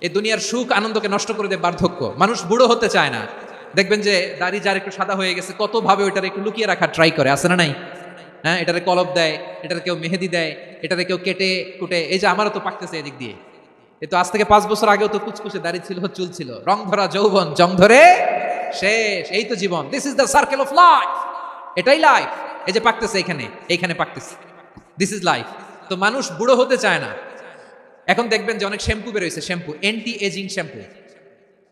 এই দুনিয়ার সুখ আনন্দকে নষ্ট করে দেয় বার্ধক্য। মানুষ বুড়ো হতে চায় না। দেখবেন যে দাড়ি যার একটু সাদা হয়ে গেছে কত ভাবে ওইটারে একটু লুকিয়ে রাখার ট্রাই করে, আছে না নাই? হ্যাঁ, এটারে কলপ দেয়, এটারে কেউ মেহেদি দেয়, এটারে কেউ কেটে কুটে। এই যে আমারও তো পাকতেছে এদিক দিয়ে, এ তো আজ থেকে 5 বছর আগেও তো কুচকুচে দাড়ি ছিল, চুল ছিল, রং ধরা যৌবন জং ধরে শেষ। এই তো জীবন, this is the circle of life, এটাই লাইফ। এই যে পাকতেছে এইখানে পাকতেছে, দিস ইজ লাইফ। তো মানুষ বুড়ো হতে চায় না। এখন দেখবেন যে অনেক শ্যাম্পু বেরোয়েছে, শ্যাম্পু অ্যান্টি এজিং শ্যাম্পু।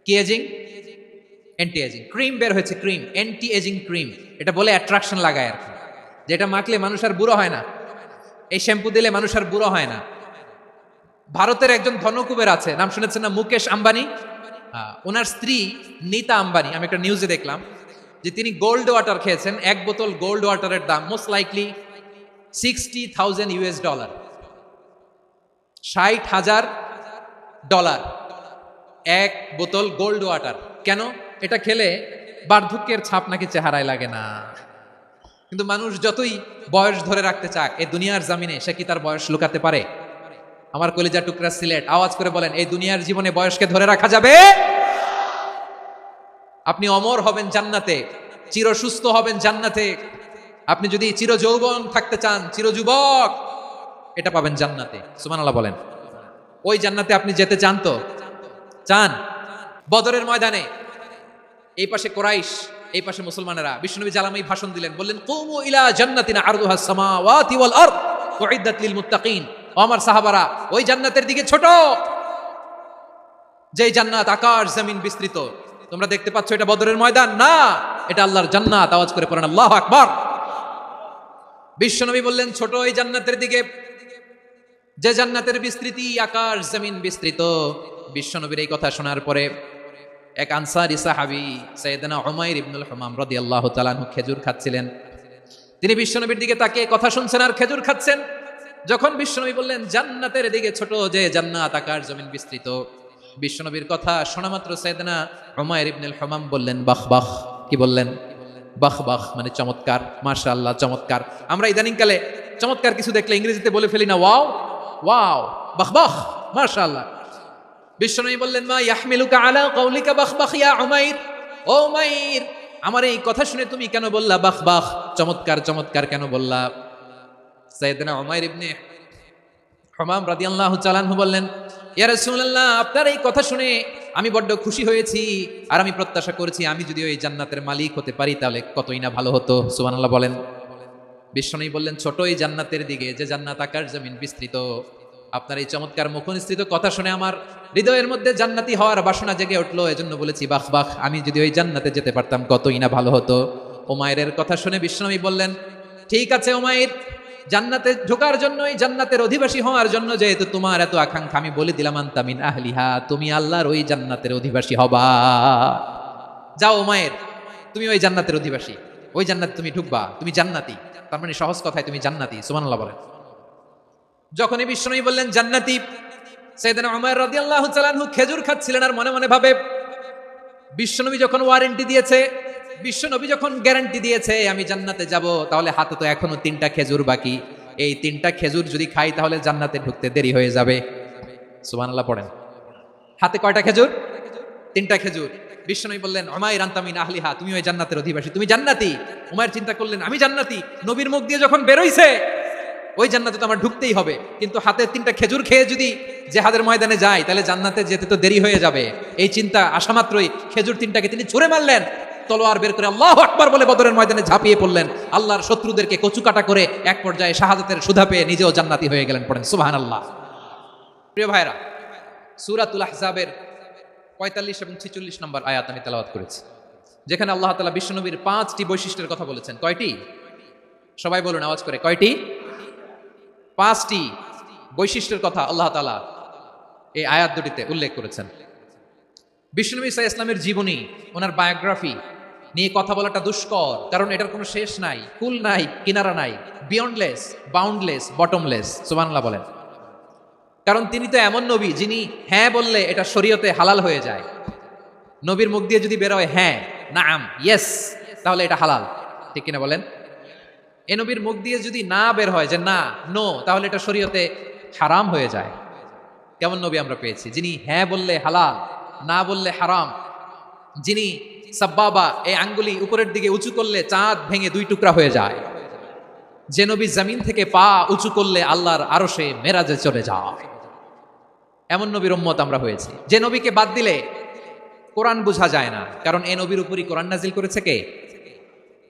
কি এজিং? Anti ageing. ক্রিম বের হয়েছে, ক্রিম অ্যান্টি এজিং ক্রিম। এটা বলে অ্যাট্রাকশন লাগায় আর কি, যেটা মাখলে মানুষ আর বুড়ো হয় না। এই শ্যাম্পু দিলে মানুষ আর বুড়ো হয় না। ভারতের একজন ধনকুবের আছে, নাম শুনেছেন না? মুকেশ আম্বানি। ওনার স্ত্রী নীতা আম্বানি, আমি একটা নিউজে দেখলাম যে তিনি গোল্ড ওয়াটার খেয়েছেন। এক বোতল গোল্ড ওয়াটারের দাম মোস্ট লাইকলি $60,000, $60,000 এক বোতল গোল্ড ওয়াটার। কেন? এটা খেলে বার্ধক্যের ছাপ নাকি চেহারায় লাগে না। কিন্তু মানুষ যতই বয়স ধরে রাখতে চাক এই দুনিয়ার জামিনে, সে কি তার বয়স লুকাতে পারে? আমার কলিজা টুকরা সিলেট, আওয়াজ করে বলেন, এই দুনিয়ার জীবনে বয়সকে ধরে রাখা যাবে? আপনি অমর হবেন জান্নাতে, চির সুস্থ হবেন জান্নাতে। আপনি যদি চির যৌবন থাকতে চান, চির যুবক, এটা পাবেন জান্নাতে। সুবহানাল্লাহ বলেন। ওই জান্নাতে আপনি যেতে চান তো? চান? বদরের ময়দানে এই পাশে কোরাইশ, এই পাশে মুসলমানেরা। বিশ্বনবী জালামাই ভাষণ দিলেন, বললেন, কুমু ইলা জান্নাতিনা আরদুহাস সামাওয়াতি ওয়াল আরদ উইদ্দাত লিল মুত্তাকিন। ও আমার সাহাবারা, ওই জান্নাতের দিকে ছোট, যে জান্নাত আকাশ জমিন বিস্তৃত। তোমরা দেখতে পাচ্ছ এটা বদরের ময়দান না, এটা আল্লাহর জান্নাত। আওয়াজ করে পড়েন আল্লাহু আকবার। বিশ্বনবী বললেন, ছোট ওই জান্নাতের দিকে, যে জান্নাতের বিস্তৃতি আকাশ জমিন বিস্তৃত। বিশ্বনবীর এই কথা শোনার পরে এক আনসারী সাহাবী সাইয়েদনা উমাইর ইবনুল হুমাম রাদিয়াল্লাহু তাআলা আনহু খেজুর খাচ্ছিলেন। তিনি বিশ্বনবীর দিকে তাকিয়ে কথা শুনছেন আর খেজুর খাচ্ছেন। যখন বিশ্বনবী বললেন জান্নাতের দিকে ছোট, যে জান্নাত আকাশ জমিন বিস্তৃত, বিশ্বনবীর কথা শোনা মাত্র সাইয়েদনা উমাইর ইবনুল হুমাম বললেন, বাহ বাহ। কি বললেন? বাহ বাহ, মানে চমৎকার, মাশাআল্লাহ, চমৎকার। আমরা ইদানিংকালে চমৎকার কিছু দেখলে ইংরেজিতে বলে ফেলি না, ওয়াও ওয়াও, বাহ বাহ, মাশাআল্লাহ। বিশ্বনবী বললেন, মা ইয়াহমিলুকা আলা কাউলিকা বাহ বাহ ইয়া উমাইর। ও উমাইর, আমার এই কথা শুনে তুমি কেন বললা বাহ বাহ, চমৎকার চমৎকার কেন বললা? সাইয়েদনা উমাইর ইবনে হুমাম রাদিয়াল্লাহু তাআলা আনহু বললেন, ইয়া রাসূলুল্লাহ, আপনার এই কথা শুনে আমি বড্ড খুশি হয়েছি, আর আমি প্রত্যাশা করেছি আমি যদি ওই জান্নাতের মালিক হতে পারি তাহলে কতই না ভালো হতো। সুবহানাল্লাহ বলেন। বিশ্বনবী বললেন, ছোট এই জান্নাতের দিকে, যে জান্নাত আকাশ জমিন বিস্তৃত। আপনার এই চমৎকার মুখনিসৃত কথা শুনে আমার হৃদয়ের মধ্যে জান্নাতি হওয়ার বাসনা জেগে উঠলো, এজন্য বলেছি বাহ বাহ, আমি যদি ওই জান্নাতে যেতে পারতাম কতই না ভালো হতো। উমাইরের কথা শুনে বিশ্বনবী বললেন, ঠিক আছে উমাইর, জান্নাতে ঢোকার জন্য, এই জান্নাতের অধিবাসী হওয়ার জন্য যেহেতু তোমার এত আকাঙ্ক্ষা, আমি বলে দিলাম আনতা মিন আহলিহা, তুমি আল্লাহর ওই জান্নাতের অধিবাসী হবা। যাও উমাইর, তুমি ওই জান্নাতের অধিবাসী, ওই জান্নাতে তুমি ঢুকবা, তুমি জান্নাতি। তার মানে সহজ কথায় তুমি জান্নাতি। সুবহানাল্লাহ বলেন। যখনই বিশ্বনবী বললেন জান্নাতি, সাইয়েদনা উমাইর রাদিয়াল্লাহু তাআলা আনহু খেজুর খাচ্ছিলেন আর মনে মনে ভাবে, বিশ্বনবী যখন ওয়ারেন্টি দিয়েছে, বিশ্বনবী যখন গ্যারান্টি দিয়েছে আমি জান্নাতে যাব, তাহলে হাতে তো এখনো 3টা খেজুর বাকি। এই 3টা খেজুর যদি খাই তাহলে জান্নাতে ঢুকতে দেরি হয়ে যাবে। সুবহানাল্লাহ পড়েন। হাতে কয়টা খেজুর? 3টা খেজুর। বিশ্বনবী বললেন, উমাইর আনতা মিন আহলিহা, তুমি ওই জান্নাতের অধিবাসী, তুমি জান্নাতি। উমাইর চিন্তা করলেন, আমি জান্নাতি, নবীর মুখ দিয়ে যখন বেরোইছে ওই জান্নাতে তো আমার ঢুকতেই হবে, কিন্তু হাতে 3টা খেজুর খেয়ে যদি জিহাদের ময়দানে যাই তাহলে জান্নাতে যেতে তো দেরি হয়ে যাবে। এই চিন্তা আসা মাত্রই খেজুর 3টাকে তিনি ছুঁড়ে মারলেন, তলোয়ার বের করে আল্লাহু আকবার বলে বদরের ময়দানে ঝাঁপিয়ে পড়লেন। আল্লাহর শত্রুদেরকে কচুকাটা করে এক পর্যায়ে শাহাদাতের সুধা পেয়ে নিজেও জান্নাতি হয়ে গেলেন। পড়েন সুবহানাল্লাহ। প্রিয় ভাইরা, সূরাতুল আহজাবের 45 এবং 46 নম্বর আয়াত আমি তেলাওয়াত করেছি, যেখানে আল্লাহ তাআলা বিশ্বনবীর 5টি বৈশিষ্ট্যের কথা বলেছেন। কয়টি? সবাই বলুন আওয়াজ করে, কয়টি? 5টি বৈশিষ্ট্যের কথা আল্লাহ তাআলা এই আয়াত দুটিতে উল্লেখ করেছেন। বিশ্বনবী সাল্লাল্লাহু আলাইহি ওয়াসাল্লামের জীবনী, ওনার বায়োগ্রাফি নিয়ে কথা বলাটা দুষ্কর, কারণ এটার কোনো শেষ নাই, কুল নাই, কিনারা নাই, বিয়ন্ডলেস, বাউন্ডলেস, বটমলেস। সুবহানাল্লাহ বলেন। কারণ তিনি তো এমন নবী যিনি হ্যাঁ বললে এটা শরীয়তে হালাল হয়ে যায়। নবীর মুখ দিয়ে যদি বের হয় হ্যাঁ, নাম, ইয়েস, তাহলে এটা হালাল। ঠিক কিনা বলেন? এ নবীর মুখ দিয়ে যদি না বের হয় যে না, নো, তাহলে এটা শরীয়তে হারাম হয়ে যায়। কেমন নবী আমরা পেয়েছি, যিনি হ্যাঁ বললে হালাল, না বললে হারাম, যিনি সাব্বাবা এই আঙ্গুলি উপরের দিকে উঁচু করলে চাঁদ ভেঙে 2 টুকরা হয়ে যায়, যে নবী জমিন থেকে পা উঁচু করলে আল্লাহর আরশে মেরাজে চলে যায়, এমন নবীর উম্মত আমরা হয়েছি। যে নবীকে বাদ দিলে কোরআন বোঝা যায় না, কারণ এ নবীর উপরই কোরআন নাজিল করেছে কে?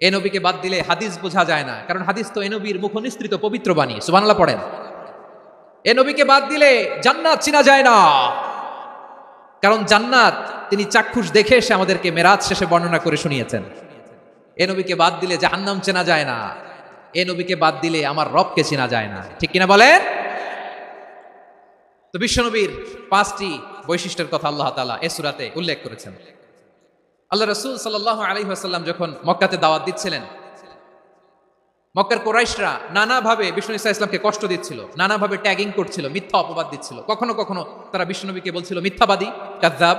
এ নবীকে বাদ দিলে হাদিস বোঝা যায় না, কারণ হাদিস তো এ নবীর মুখনিসৃত পবিত্র বাণী। সুবহানাল্লাহ পড়েন। এ নবীকে বাদ দিলে জান্নাত চিনা যায় না, কারণ জান্নাত তিনি চাক্ষুষ দেখে এসে আমাদেরকে মেরাজ শেষে বর্ণনা করে শুনিয়েছেন। এ নবীকে বাদ দিলে জাহান্নাম চেনা যায় না, এ নবীকে বাদ দিলে আমার রবকে চেনা যায় না। ঠিক কিনা বলেন? তো বিশ্বনবীর 5টি বৈশিষ্ট্যের কথা আল্লাহ তাআলা এই সূরাতে উল্লেখ করেছেন। আল্লাহ রাসূল সাল্লাল্লাহু আলাইহি ওয়াসাল্লাম যখন মক্কাতে দাওয়াত দিচ্ছিলেন, মক্কার কুরাইশরা নানাভাবে বিষ্ণু ইসা ইসলামকে কষ্ট দিচ্ছিল, নানাভাবে ট্যাগিং করছিল, মিথ্যা অপবাদ দিচ্ছিল। কখনো কখনো তারা বিশ্বনবীকে বলছিল মিথ্যাবাদী, কাযযাব।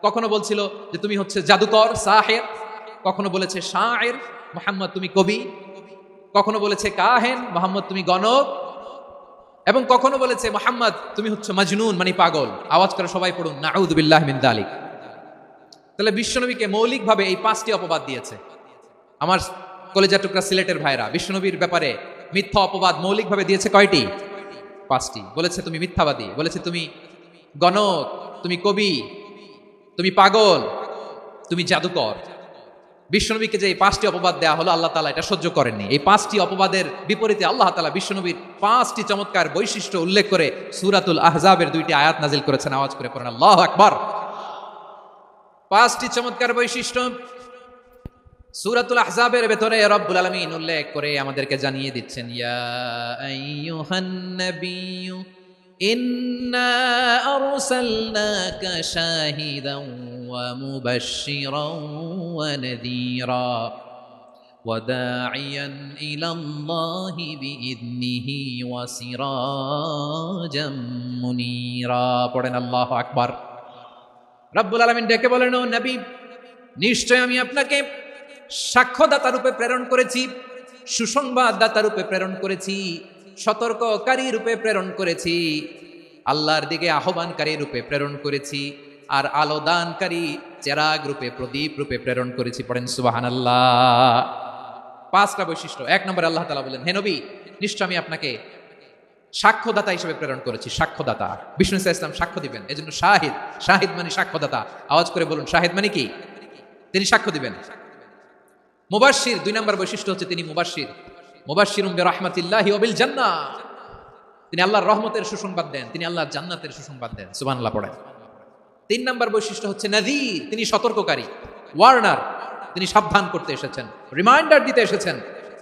কখনো বলছিল যে তুমি হচ্ছে জাদুকর, সাহির। কখনো বলেছে শায়ের, মুহাম্মদ তুমি কবি। কখনো বলেছে কাহেন, মুহাম্মদ তুমি গণক। এবং কখনো বলেছে মুহাম্মদ তুমি হচ্ছে মাজনুন, মানে পাগল। আওয়াজ করে সবাই পড়ুন নাউযু বিল্লাহি মিন যালিক। তাহলে বিশ্বনবীকে মৌলিকভাবে এই 5টি অপবাদ দিয়েছে। আমার কলেজা টুকরা সিলেটের ভাইরা, বিশ্বনবীর ব্যাপারে মিথ্যা অপবাদ মৌলিকভাবে দিয়েছে কয়টি? 5টি। বলেছে তুমি মিথ্যাবাদী, বলেছে তুমি গণক, তুমি কবি, তুমি পাগল, তুমি জাদুকর। বিশ্বনবীকে যে এই 5টি অপবাদ দেওয়া হলো, আল্লাহ তাআলা এটা সহ্য করেননি। এই 5টি অপবাদের বিপরীতে আল্লাহ তাআলা বিশ্বনবীর 5টি চমৎকার বৈশিষ্ট্য উল্লেখ করে সূরাতুল আহজাবের 2টি আয়াত নাজিল করেছেন। আওয়াজ করে পড়েন আল্লাহু আকবার। 5টি চমৎকার বৈশিষ্ট্য সূরাতুল আহজাবের ভেতরে রব্বুল আলামিন উল্লেখ করে আমাদেরকে জানিয়ে দিচ্ছেন, ইয়া আইয়ুহান নাবিয়্যু ইন্না আরসালনাকা শাহিদান ওয়া মুবাশশিরান ওয়া নাযীরা ওয়া দাঈয়ান ইলাল্লাহি বিইذনিহি ওয়া সিরাজাম মুনীরা। পড়েন আল্লাহু আকবার। রব্বুল আলামিন ডেকে বলেন, ও নবী, নিশ্চয় আমি আপনাকে সাক্ষ্যদাতা রূপে প্রেরণ করেছি, সুসংবাদদাতা রূপে প্রেরণ করেছি, সতর্ককারী রূপে প্রেরণ করেছি, আল্লাহর দিকে আহ্বানকারী রূপে প্রেরণ করেছি, আর আলো দানকারী চেরাগ রূপে, প্রদীপ রূপে প্রেরণ করেছি। পড়েন সুবহানাল্লাহ। 5টা বৈশিষ্ট্য। 1 নম্বরে আল্লাহ তাআলা বলেন, হে নবী, নিশ্চয় আমি আপনাকে সাক্ষ্যদাতা হিসেবে প্রেরণ করেছি। সাক্ষ্যদাতা, বিষ্ণু ইসা ইসলাম সাক্ষ্য দিবেন, এজন্য শাহিদ। শাহিদ মানে সাক্ষ্যদাতা। আওয়াজ করে বলুন, শাহিদ মানে কি? তিনি সাক্ষ্য দিবেন। মুবাশশির, 2 নম্বর বৈশিষ্ট্য হচ্ছে তিনি মুবাশশির। মুবাশশিরুম বিরাহমাতিল্লাহি ওয়া বিল জান্নাহ, তিনি আল্লাহর রহমতের সুসংবাদ দেন, তিনি আল্লাহর জান্নাতের সুসংবাদ দেন। সুবহানাল্লাহ পড়েন। 3 নম্বর বৈশিষ্ট্য হচ্ছে নাযীর, তিনি সতর্ককারী, ওয়ার্নার, তিনি সাবধান করতে এসেছেন, রিমাইন্ডার দিতে এসেছেন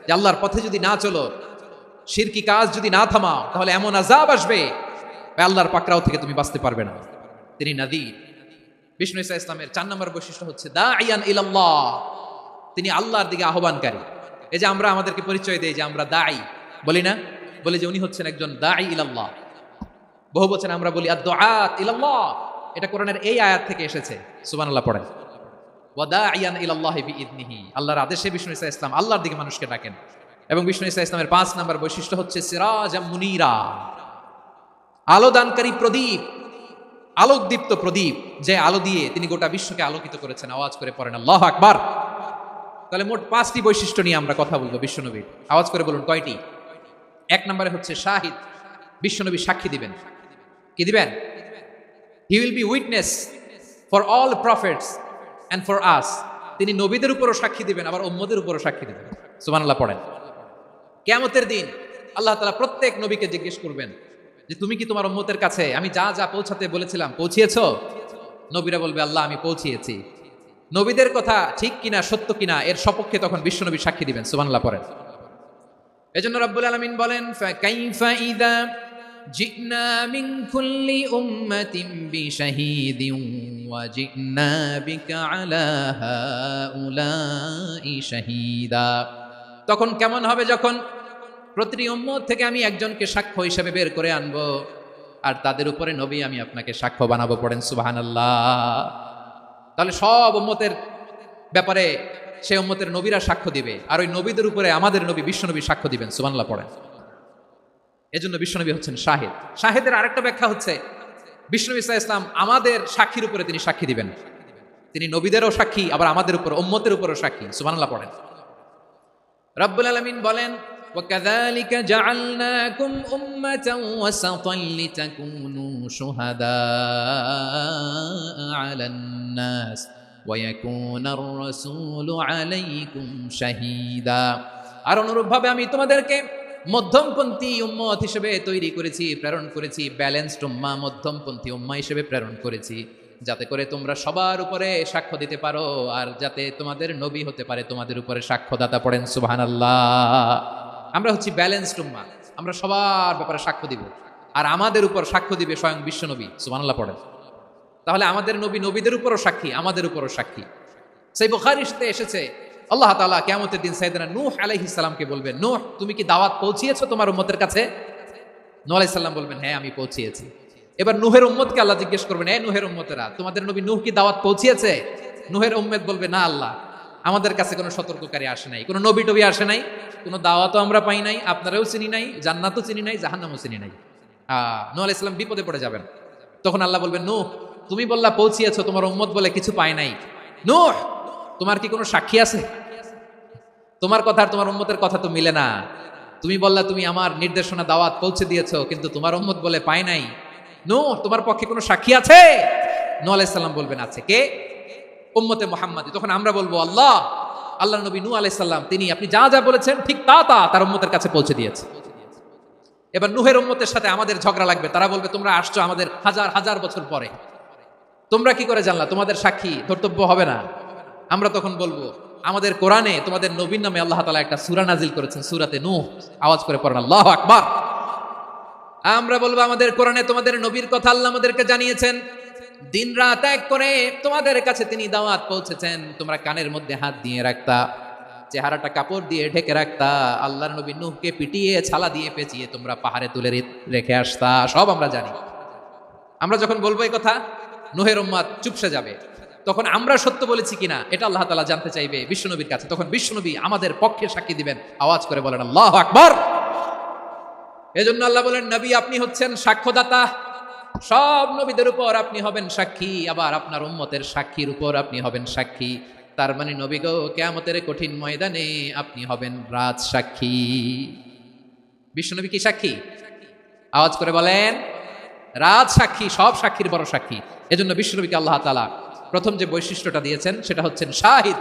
যে আল্লাহর পথে যদি না চলো, শিরকি কাজ যদি না থামাও, তাহলে এমন আযাব আসবে আল্লাহর পাকড়াও থেকে তুমি বাঁচতে পারবে না। তিনি নাযীর। বিষ্ণু ইসা ইসলামের 4 নম্বর বৈশিষ্ট্য হচ্ছে দাঈয়ান ইলাল্লাহ, তিনি আল্লাহর দিকে আহ্বানকারী। এই যে আমরা আমাদেরকে পরিচয় দেই যে আমরা দাঈ, বলি না? বলি যে উনি হচ্ছেন একজন দাঈ ইলাল্লাহ। বহু বচন আমরা বলি আদ-দুআত ইলাল্লাহ। এটা কোরআনের এই আয়াত থেকে এসেছে। সুবহানাল্লাহ পড়েন। ওয়া দাঈয়ান ইলাল্লাহি বিইذনিহি, আল্লাহর আদেশে বিষ্ণু ইসা ইসলাম আল্লাহর দিকে মানুষকে ডাকেন। এবং বিষ্ণু ইসা ইসলামের 5 নম্বর বৈশিষ্ট্য হচ্ছে সিরাজাম মুনীরা, আলোদানকারী প্রদীপ, আলোকদীপ্ত প্রদীপ, যে আলো দিয়ে তিনি গোটা বিশ্বকে আলোকিত করেছেন। আওয়াজ করে পড়েন আল্লাহু আকবার। তাহলে মোট 5টি বৈশিষ্ট্য নিয়ে আমরা কথা বলবো বিশ্বনবীর। আওয়াজ করে বলুন কয়টি? 1 নম্বরে হচ্ছে শাহিদ, বিশ্বনবী সাক্ষী দিবেন। কি দিবেন? He will be witness for all prophets and for us, তিনি নবীদের উপরও সাক্ষী দিবেন, আবার উম্মতের উপরও সাক্ষী দিবেন। সুবহানাল্লাহ পড়েন। কিয়ামতের দিন আল্লাহ তাআলা প্রত্যেক নবীকে জিজ্ঞেস করবেন যে তুমি কি তোমার উম্মতের কাছে আমি যা যা পৌঁছাতে বলেছিলাম পৌঁছিয়েছো? নবীরা বলবে আল্লাহ আমি পৌঁছিয়েছি। নবীদের কথা ঠিক কিনা, সত্য কিনা, এর সপক্ষে তখন বিশ্বনবী সাক্ষী দিবেন। সুবহানাল্লাহ পড়েন। এজন্য রব্বুল আলামিন বলেন, ফাকাইফা ইযা জিনা মিন কুল্লি উম্মাতিন বিশাহীদিন ওয়া জিনা বিকা আলা হাউলাই শাহীদা। তখন কেমন হবে যখন প্রতিটি উম্মত থেকে আমি একজনকে সাক্ষ্য হিসেবে বের করে আনবো, আর তাদের উপরে নবী আমি আপনাকে সাক্ষ্য বানাবো। পড়েন সুবহানাল্লাহ। তাহলে সব উম্মতের ব্যাপারে সেই উম্মতের নবীরা সাক্ষ্য দিবে, আর ওই নবীদের উপরে আমাদের নবী বিশ্বনবী সাক্ষ্য দিবেন। সুবহানাল্লাহ পড়েন। এজন্য বিশ্বনবী হচ্ছেন শাহিদ। শাহিদের আরেকটা ব্যাখ্যা হচ্ছে বিষ্ণু ঈসা ইসলাম আমাদের সাক্ষীর উপরে তিনি সাক্ষী দিবেন। তিনি নবীদেরও সাক্ষী, আবার আমাদের উপর উম্মতের উপরও সাক্ষী। সুবহানাল্লাহ পড়েন। রব্বুল আলামিন বলেন, وَكَذَلِكَ جَعَلْنَاكُمْ أُمَّةً وَسَطًا لِتَكُونُوا شُهَدَاءَ عَلَى النَّاسِ وَيَكُونَ الرَّسُولُ عَلَيْكُمْ شَهِيدًا। আর অনুরূপভাবে আমি তোমাদেরকে মধ্যমপন্থী উম্মত হিসেবে তৈরি করেছি, প্রেরণ করেছি, ব্যালেন্সড উম্মাহ, মধ্যমপন্থী উম্মাহ হিসেবে প্রেরণ করেছি, যাতে করে তোমরা সবার উপরে সাক্ষ্য দিতে পারো, আর যাতে তোমাদের নবী হতে পারে তোমাদের উপরে সাক্ষ্যদাতা। পড়েন সুবহানাল্লাহ। আমরা হচ্ছি ব্যালেন্সড উম্মাহ, আমরা সবার ব্যাপারে সাক্ষ্য দিব, আর আমাদের উপর সাক্ষ্য দিবে স্বয়ং বিশ্ব নবী। সুবহানাল্লাহ পড়েন। তাহলে আমাদের নবী নবীদের উপরও সাক্ষী, আমাদের উপরও সাক্ষী। সেই বুখারীতে এসেছে, আল্লাহ তাআলা কিয়ামতের দিন সাইয়েদনা নূহ আলাইহিস সালামকে বলবেন, নূহ তুমি কি দাওয়াত পৌঁছিয়েছো তোমার উম্মতের কাছে? নূহ আলাইহিস সালাম বলবেন, হ্যাঁ আমি পৌঁছিয়েছি। এবার নূহের উম্মতকে আল্লাহ জিজ্ঞেস করবেন, নূহের উম্মতেরা, তোমাদের নবী নূহ কি দাওয়াত পৌঁছিয়েছে? নূহের উম্মত বলবে, না আল্লাহ, আমাদের কাছে কোনো সতর্ককারী আসে নাই, কোনো নবী টবি আসে নাই, কোনো দাওয়াতও আমরা পাই নাই, আপনারাও চিনি নাই, জান্নাতও চিনি নাই, জাহান্নামও চিনি নাই। নূহ আলাইহিস সালাম বিপদে পড়ে যাবেন। তখন আল্লাহ বলবেন, নূহ তুমি বললা পৌঁছিয়েছো, তোমার উম্মত বলে কিছু পায় নাই। নূহ তোমার কি কোনো সাক্ষী আছে? তোমার কথা আর তোমার উম্মতের কথা তো মিলে না। তুমি বললা তুমি আমার নির্দেশনা দাওয়াত পৌঁছে দিয়েছো, কিন্তু তোমার উম্মত বলে পায় নাই। নূহ তোমার পক্ষে কোনো সাক্ষী আছে? নূহ আলাইহিস সালাম বলবেন, আছে। কে? উম্মতে মুহাম্মাদি। তখন আমরা বলবো, আল্লাহ, আল্লাহ নবী নূহ আলাইহিস সালাম তিনি আপনি যা যা বলেছেন ঠিক তা তা তার উম্মতের কাছে পৌঁছে দিয়েছে। এবার নূহের উম্মতের সাথে আমাদের ঝগড়া লাগবে। তারা বলবে, তোমরা আসছো আমাদের হাজার হাজার বছর পরে, তোমরা কি করে জানলা? তোমাদের সাক্ষী ধর্তব্য হবে না। আমরা তখন বলবো, আমাদের কোরআনে তোমাদের নবীর নামে আল্লাহ তাআলা একটা সূরা নাজিল করেছেন, সূরাতে নূহ। আওয়াজ করে পড়েন আল্লাহু আকবার। আমরা বলবো, আমাদের কোরআনে তোমাদের নবীর কথা আল্লাহ আমাদেরকে জানিয়েছেন, দিন রাত এক করে তোমাদের কাছে তিনি দাওয়াত পৌঁছেছেন। তোমরা কানের মধ্যে হাত দিয়ে রাখতা, চেহারাটা কাপড় দিয়ে ঢেকে রাখতা, আল্লাহর নবী নূহকে পিটিয়ে ছালা দিয়ে পেঁচিয়ে তোমরা পাহাড়ে তুলে রেখে আসতা। সব আমরা জানি। আমরা যখন বলবো এই কথা, নূহের উম্মত চুপসে যাবে। তখন আমরা সত্য বলেছি কিনা এটা আল্লাহ তাআলা জানতে চাইবে বিশ্বনবীর কাছে। তখন বিশ্বনবী আমাদের পক্ষে সাক্ষী দিবেন। আওয়াজ করে বলেন আল্লাহু আকবার। এজন্য আল্লাহ বলেন, নবী আপনি হচ্ছেন সাক্ষ্যদাতা, সব নবীদের উপর আপনি হবেন সাক্ষী, আবার আপনার উম্মতের সাক্ষীর উপর আপনি হবেন সাক্ষী। তার মানে নবী গো, কিয়ামতের কঠিন ময়দানে আপনি হবেন রাজ সাক্ষী। বিশ্বনবী কি সাক্ষী? আওয়াজ করে বলেন, রাজ সাক্ষী, সব সাক্ষীর বড় সাক্ষী। এজন্য বিশ্বনবীকে আল্লাহ তাআলা প্রথম যে বৈশিষ্ট্যটা দিয়েছেন সেটা হচ্ছেন শাহিদ।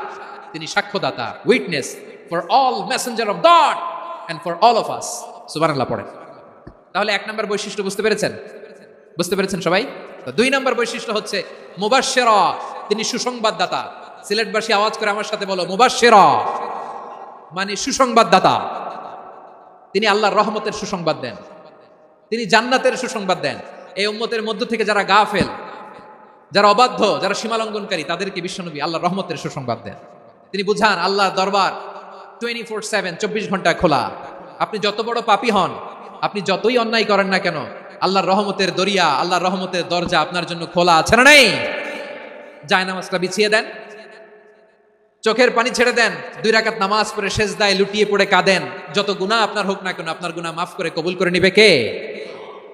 তিনি সাক্ষ্যদাতা, witness for all messenger of God and for all of us. সুবহানাল্লাহ পড়েন। তাহলে এক নম্বর বৈশিষ্ট্য বুঝতে পেরেছেন? বুঝতে পেরেছেন সবাই? দুই নম্বর বৈশিষ্ট্য হচ্ছে মুবাশশিরা, তিনি সুসংবাদদাতা। সিলেটবাসী আওয়াজ করে আমার সাথে বলো, মুবাশশিরা মানে সুসংবাদদাতা। তিনি আল্লাহর রহমতের সুসংবাদ দেন, তিনি জান্নাতের সুসংবাদ দেন। এই উম্মতের মধ্য থেকে যারা গাফেল, যারা অবাধ্য, যারা সীমালঙ্ঘনকারী, তাদেরকে বিশ্বনবী আল্লাহর রহমতের সুসংবাদ দেন। তিনি বুঝান আল্লাহর দরবার 24/7, 24 ঘন্টা খোলা। আপনি যত বড় পাপী হন, আপনি যতই অন্যায় করেন না কেন, আল্লাহর রহমতের দরিয়া, আল্লাহর রহমতের দরজা আপনার জন্য খোলা আছে না নেই? জায়নামাজটা বিছিয়ে দেন, চোখের পানি ছেড়ে দেন, 2 রাকাত নামাজ পড়ে সেজদায় লুটিয়ে পড়ে কাঁদেন। যত গুনাহ আপনার হোক না কেন, আপনার গুনাহ মাফ করে কবুল করে নিবে কে?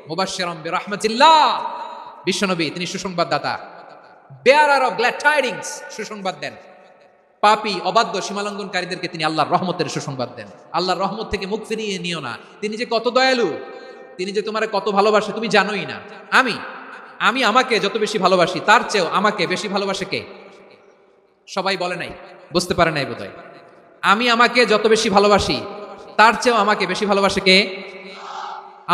মুবাশশিরাম বিরহমাতিল্লাহ। বিশ্বনবী তিনি সুসংবাদদাতা, বেয়ারার অফ গ্ল্যাড টাইডিংস, সুসংবাদ দেন। পাপী, অবাধ্য, সীমালঙ্ঘনকারীদেরকে তিনি আল্লাহর রহমতের সুসংবাদ দেন। আল্লাহর রহমত থেকে মুখ ফিরিয়ে নিও না। তিনি যে কত দয়ালু, তিনি যে তোমার কত ভালোবাসে তুমি জানোই না। আমি আমাকে যত বেশি ভালোবাসি তার চেয়েও আমাকে বেশি ভালোবাসে কে? সবাই বলে নাই, বুঝতে পারে নাই বোধহয়। আমি আমাকে যত বেশি ভালোবাসি তার চেয়েও আমাকে বেশি ভালোবাসে কে?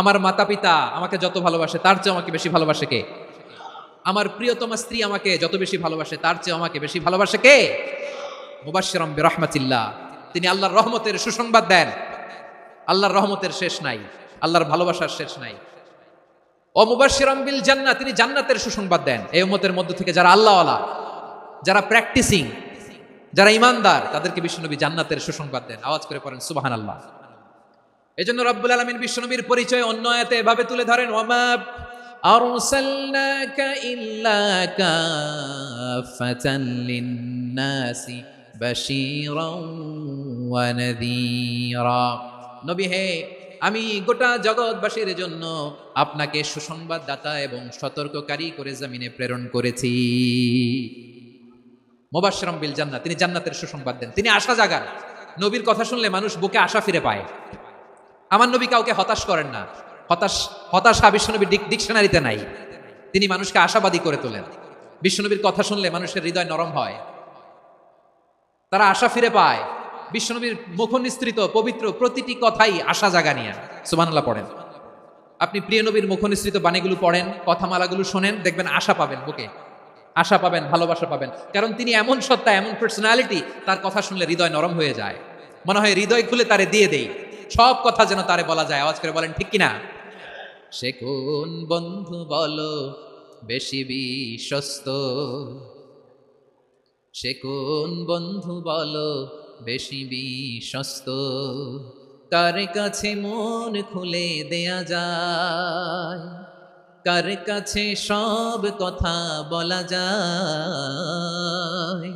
আমার মাতা পিতা আমাকে যত ভালোবাসে তার চেয়েও আমাকে বেশি ভালোবাসে কে? আমার প্রিয়তমা স্ত্রী আমাকে যত বেশি ভালোবাসে তার চেয়েও আমাকে বেশি ভালোবাসে কে? মুবাশশিরাম বিরহমাতিল্লাহ, তিনি আল্লাহর রহমতের সুসংবাদ দেন। আল্লাহর রহমতের শেষ নাই, আল্লাহর ভালোবাসার শেষ নাই। ও মুবাশশিরাম বিল জান্নাহ, তিনি জান্নাতের সুসংবাদ দেন। এই উম্মতের মধ্য থেকে যারা আল্লাহওয়ালা, যারা প্র্যাকটিসিং, যারা ইমানদার, তাদেরকে বিশ্বনবী জান্নাতের সুসংবাদ দেন। আওয়াজ করে পড়েন সুবহানাল্লাহ। এজন্য রব্বুল আলামিন বিশ্বনবীর পরিচয় অন্য আয়াতে এভাবে তুলে ধরেন, ওয়ামা আরসালনাকা ইল্লা কাফাতান লিন-নাসি বাশীরাও ওয়া নাযীরা। নবী হে, আমি গোটা জগৎবাসীর জন্য আপনাকে সুসংবাদদাতা এবং সতর্ককারী করে জমিনে প্রেরণ করেছি। মুবাশশিরাম বিল জান্নাহ, তিনি জান্নাতের সুসংবাদ দেন, তিনি আশা জাগান। নবীর কথা শুনলে মানুষ বুকে আশা ফিরে পায়। আমার নবী কাউকে হতাশ করেন না। হতাশা বিশ্বনবীর ডিকশনারিতে নাই। তিনি মানুষকে আশাবাদী করে তোলেন। বিশ্বনবীর কথা শুনলে মানুষের হৃদয় নরম হয়, তারা আশা ফিরে পায়। বিশ্বনবীর মুখ নিঃসৃত পবিত্র প্রতিটি কথাই আশা জাগানিয়া। সুবহানাল্লাহ পড়েন। আপনি প্রিয় নবীর মুখ নিঃসৃত বাণীগুলো পড়েন, কথামালাগুলো শোনেন, দেখবেন আশা পাবেন, বুকে আশা পাবেন, ভালোবাসা পাবেন। কারণ তিনি এমন সত্তা, এমন পার্সোনালিটি, তার কথা শুনলে হৃদয় নরম হয়ে যায়। মনে হয় হৃদয় খুলে তারে দিয়ে দেই, সব কথা যেন তারে বলা যায়। আওয়াজ করে বলেন ঠিক কিনা? সে কোন বন্ধু বলো বেশি বিশ্বস্ত, সে কোন বন্ধু বলো বেশি বিশ্বস্ত, কার কাছে মন খুলে দেয়া যায়, কার কাছে সব কথা বলা যায়,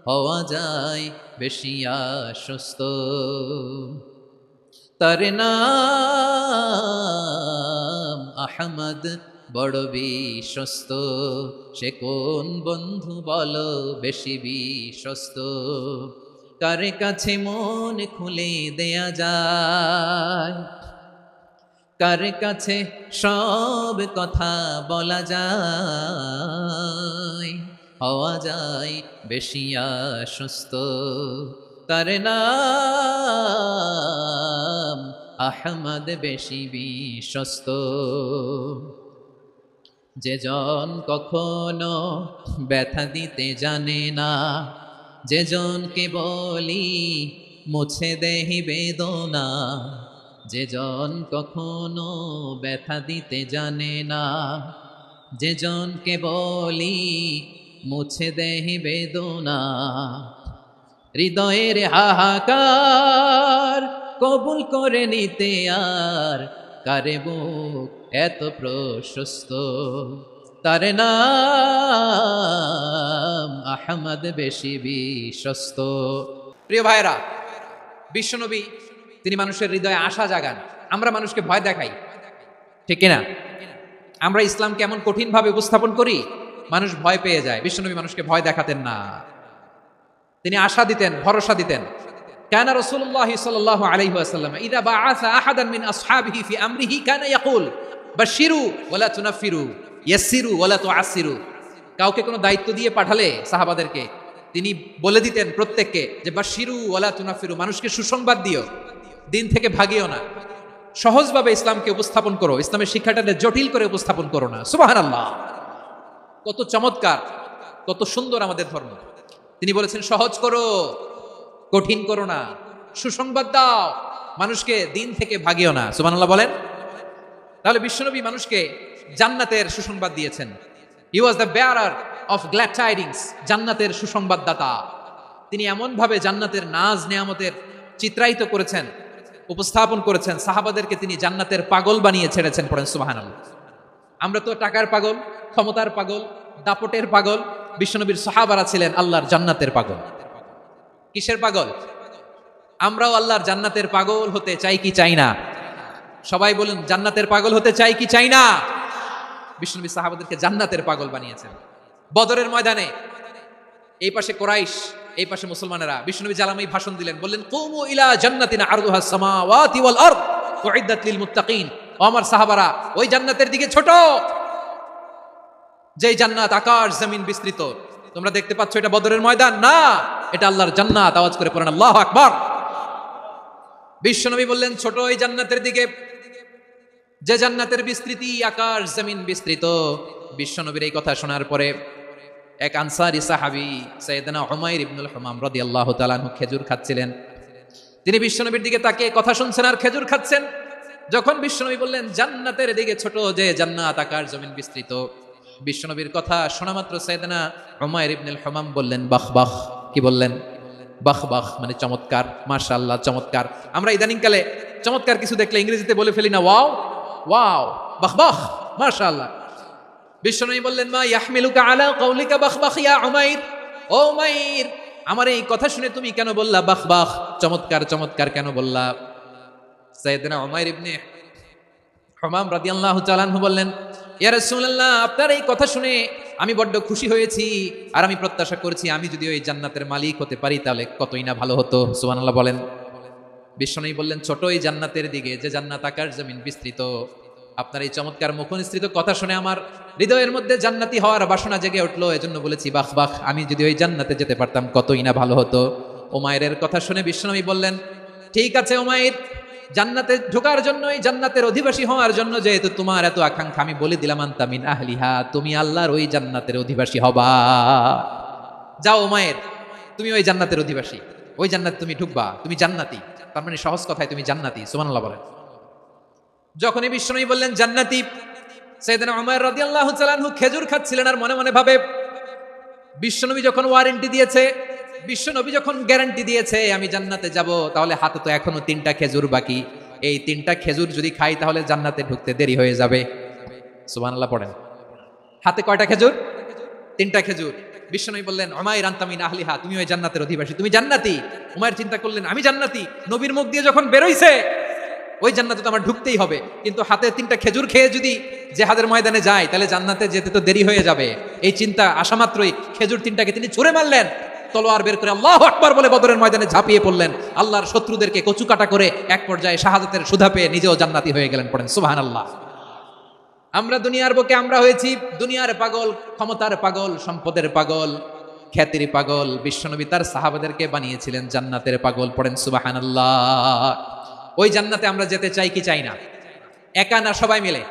হওয়া যায় বেশি আশ্বস্ত। তার নাম আহমদ, বড় বিশ্বস্ত। সে কোন বন্ধু বলো বেশি বিশ্বস্ত, কার কাছে মন খুলে দেয়া যায়, কার কাছে সব কথা বলা যায়, হওয়া যায় বেশি আশ্বস্ত। তার নাম আহমদ, বেশি বিশ্বস্ত। যে জন কখনো ব্যথা দিতে জানে না, যে জনকে বলি মুছে দেহি বেদনা, যে জন কখনো ব্যথা দিতে জানে না, যে জনকে বলি মুছে দেহি বেদনা, হৃদয়ের হাহাকার কবুল করে নিতে আর কারে বুক এত প্রশস্ত। তার নাম আহমদ, বেশি বিশ্বস্ত। প্রিয় ভাইরা, বিশ্বনবী তিনি মানুষের হৃদয়ে আশা জাগান। আমরা মানুষকে ভয় দেখাই, ঠিক কিনা? আমরা ইসলাম কেমন কঠিন ভাবে উপস্থাপন করি, মানুষ ভয় পেয়ে যায়। বিশ্বনবী মানুষকে ভয় দেখাতেন না, তিনি আশা দিতেন, ভরসা দিতেন। কানা রাসূলুল্লাহ সাল্লাল্লাহু আলাইহি ওয়াসাল্লাম ইযা বাআসা আহাদান মিন আসহাবিহি ফি আমরিহি কানা ইয়াকুল বাশশিরু ওয়ালা তুনাফিরু ইয়াসসিরু ওয়ালা তুআসসিরু। কাউকে কোনো দায়িত্ব দিয়ে পাঠালে সাহাবাদেরকে তিনি বলে দিতেন প্রত্যেককে যে বাশশিরু ওয়ালা তুনাফিরু, মানুষকে সুসংবাদ দিও, দিন থেকে ভাগিও না, সহজভাবে ইসলামকে উপস্থাপন করো, ইসলামের শিক্ষাটাকে জটিল করে উপস্থাপন করো না। সুবহানাল্লাহ, কত চমৎকার, কত সুন্দর আমাদের ধর্ম। তিনি বলেছেন সহজ করো, কঠিন করো না, সুসংবাদ দাও, মানুষকে দিন থেকে ভাগিও না। সুবহানাল্লাহ বলেন। তাহলে বিশ্বনবী মানুষকে জান্নাতের সুসংবাদ দিয়েছেন। He was the bearer of glad tidings, জান্নাতের সুসংবাদদাতা। তিনি এমন ভাবে জান্নাতের নাজ নেয়ামতের চিত্রায়িত করেছেন, উপস্থাপন করেছেন, সাহাবাদেরকে তিনি জান্নাতের পাগল বানিয়ে ছেড়েছেন। পড়েন সুবহানাল্লাহ। আমরা তো টাকার পাগল, ক্ষমতার পাগল, দাপটের পাগল। বিশ্বনবীর সাহাবারা ছিলেন আল্লাহর জান্নাতের পাগল। কিসের পাগল? আমরাও আল্লাহর জান্নাতের পাগল হতে চাই কি চাই না? সবাই বলুন, জান্নাতের পাগল হতে চাই কি চাই না? বিশ্বনবী সাহাবাদেরকে জান্নাতের পাগল বানিয়েছেন। বদরের ময়দানে এই পাশে কোরাইশ, এই পাশে মুসলমানেরা। বিশ্বনবী জালামাই ভাষণ দিলেন, বললেন কুমু ইলা জান্নাতিন আরদুহাস সামাওয়াতি ওয়াল আরদ উইদ্দাত লিল মুত্তাকিন। ও আমার সাহাবারা, ওই জান্নাতের দিকে ছোট, যেই জান্নাত আকাশ জমিন বিস্তৃত। তোমরা দেখতে পাচ্ছ এটা বদরের ময়দান না, এটা আল্লাহর জান্নাত। আওয়াজ করে পড়েন আল্লাহু আকবার। বিশ্বনবী বললেন ছোট ওই জান্নাতের দিকে, যে জান্নাতের বিস্তৃতি আকাশ জমিন বিস্তৃত। বিশ্বনবীর এই কথা শোনার পরে এক আনসারী সাহাবী সাইয়েদনা উমাইর ইবনুল হুমাম রাদিয়াল্লাহু তাআলা আনহু খেজুর খাচ্ছিলেন। তিনি বিশ্বনবীর দিকে তাকিয়ে কথা শুনছেন আর খেজুর খাচ্ছেন। যখন বিশ্বনবী বললেন জান্নাতের দিকে ছোট, যে জান্নাত আকাশ জমিন বিস্তৃত, বিশ্বনবীর কথা শোনা মাত্র সাইয়েদনা উমাইর ইবনুল হুমাম বললেন বাহ বাহ। কি বললেন? বাহ বাহ, মানে চমৎকার, মাশাআল্লাহ, চমৎকার। আমরা ইদানিংকালে চমৎকার কিছু দেখলে ইংরেজিতে বলে ফেলি না ওয়াও ওয়াও, বাহ বাহ, মাশাআল্লাহ। বিশ্বনবী বললেন মা ইয়াহমিলুকা আলা কাউলিকা বাহ বাহ ইয়া উমাইর। ও উমাইর, আমার এই কথা শুনে তুমি কেন বললা বাহ বাহ, চমৎকার চমৎকার কেন বললা? সাইয়েদনা উমাইর ইবনে হুমাম রাদিয়াল্লাহু তাআলা আনহু বললেন, ইয়া রাসূলুল্লাহ, আপনার এই কথা শুনে আমি বড্ড খুশি হয়েছি, আর আমি প্রত্যাশা করছি আমি যদি ওই জান্নাতের মালিক হতে পারি তাহলে কতই না ভালো হতো। সুবহানাল্লাহ বলেন। বিশ্বনবী বললেন, ছোট এই জান্নাতের দিকে, যে জান্নাত আকাশ জমিন বিস্তৃত। আপনার এই চমৎকার মুখনিসৃত কথা শুনে আমার হৃদয়ের মধ্যে জান্নাতি হওয়ার বাসনা জেগে উঠলো। এজন্য বলেছি, বাহ বাহ, আমি যদি ওই জান্নাতে যেতে পারতাম কতই না ভালো হতো। উমাইরের কথা শুনে বিশ্বনবী বললেন, ঠিক আছে উমাইর, জান্নাতে ঢোকার জন্য, এই জান্নাতের অধিবাসী হওয়ার জন্য যেহেতু তোমার এত আকাঙ্ক্ষা, আমি বলে দিলাম, আনতা মিন আহলিহা, তুমি আল্লাহর ওই জান্নাতের অধিবাসী হবা। যাও উমাইর, তুমি ওই জান্নাতের অধিবাসী, ওই জান্নাতে তুমি ঢুকবা, তুমি জান্নাতি। তার মানে সহজ কথায় তুমি জান্নাতি। সুবহানাল্লাহ বলেন। যখনই বিশ্বনবী বললেন জান্নাতি, সাইয়েদনা উমাইর রাদিয়াল্লাহু তাআলা আনহু খেজুর খাচ্ছিলেন আর মনে মনে ভাবে, বিশ্বনবী যখন ওয়ারেন্টি দিয়েছে, বিশ্বনবী যখন গ্যারান্টি দিয়েছে আমি জান্নাতে যাব, তাহলে হাতে তো এখনো 3টা খেজুর বাকি। এই 3টা খেজুর যদি খাই তাহলে জান্নাতে ঢুকতে দেরি হয়ে যাবে। সুবহানাল্লাহ পড়েন। হাতে কয়টা খেজুর? 3টা খেজুর। বিশ্বনবী বললেন, উমাইর আনতা মিন আহলিহা, তুমি ওই জান্নাতের অধিবাসী, তুমি জান্নাতি। উমাইর চিন্তা করলেন, আমি জান্নাতি, নবীর মুখ দিয়ে যখন বেরোইছে ওই জান্নাতে তো আমার ঢুকতেই হবে, কিন্তু হাতে 3টা খেজুর খেয়ে যদি জিহাদের ময়দানে যায় তাহলে জান্নাতে যেতে তো দেরি হয়ে যাবে। এই চিন্তা আসা মাত্রই খেজুর 3টাকে তিনি ছুঁড়ে মারলেন, তলোয়ার বের করে আল্লাহু আকবার বলে বদরের ময়দানে ঝাঁপিয়ে পড়লেন। আল্লাহর শত্রুদেরকে কচুকাটা করে এক পর্যায়ে শাহাদাতের সুধা পেয়ে নিজেও জান্নাতি হয়ে গেলেন। পড়েন সুবহানাল্লাহ। আমরা দুনিয়ার বুকে আমরা হয়েছি দুনিয়ার পাগল, ক্ষমতার পাগল, সম্পদের পাগল, খ্যাতির পাগল। বিশ্বনবী তার সাহাবাদেরকে বানিয়েছিলেন জান্নাতের পাগল। পড়েন সুবহানাল্লাহ। ওই জান্নাতে আমরা যেতে চাই কি চাই না? একা না সবাই মিলে?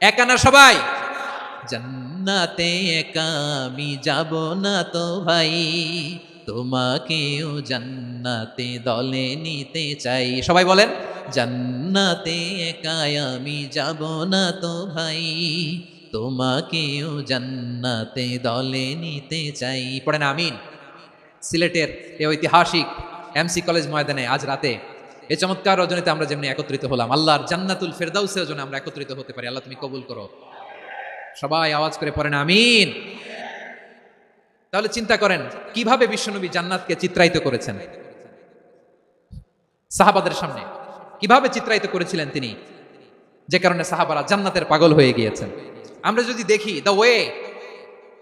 একা না সবাই? জান্নাতে একা আমি যাব না তো ভাই, তোমাকেও জান্নাতে দলে নিতে চাই। সবাই বলেন, জান্নাতে একা আমি যাব না তো ভাই, তোমাকেও জান্নাতে দলে নিতে চাই। পড়েন আমিন। সিলেটের এই ঐতিহাসিক এমসি কলেজ ময়দানে আজ রাতে এই চমৎকার রজনীতে আমরা যেমনি একত্রিত হলাম, আল্লাহর জান্নাতুল ফেরদাউসের জন্য আমরা একত্রিত হতে পারি। আল্লাহ তুমি কবুল করো। সবাই আওয়াজ করে পড়েন আমিন। তাহলে চিন্তা করেন কিভাবে বিশ্বনবী জান্নাতকে চিত্রায়িত করেছেন সাহাবাদের সামনে, কিভাবে চিত্রায়িত করেছিলেন তিনি, যে কারণে সাহাবারা জান্নাতের পাগল হয়ে গিয়েছেন। আমরা যদি দেখি the way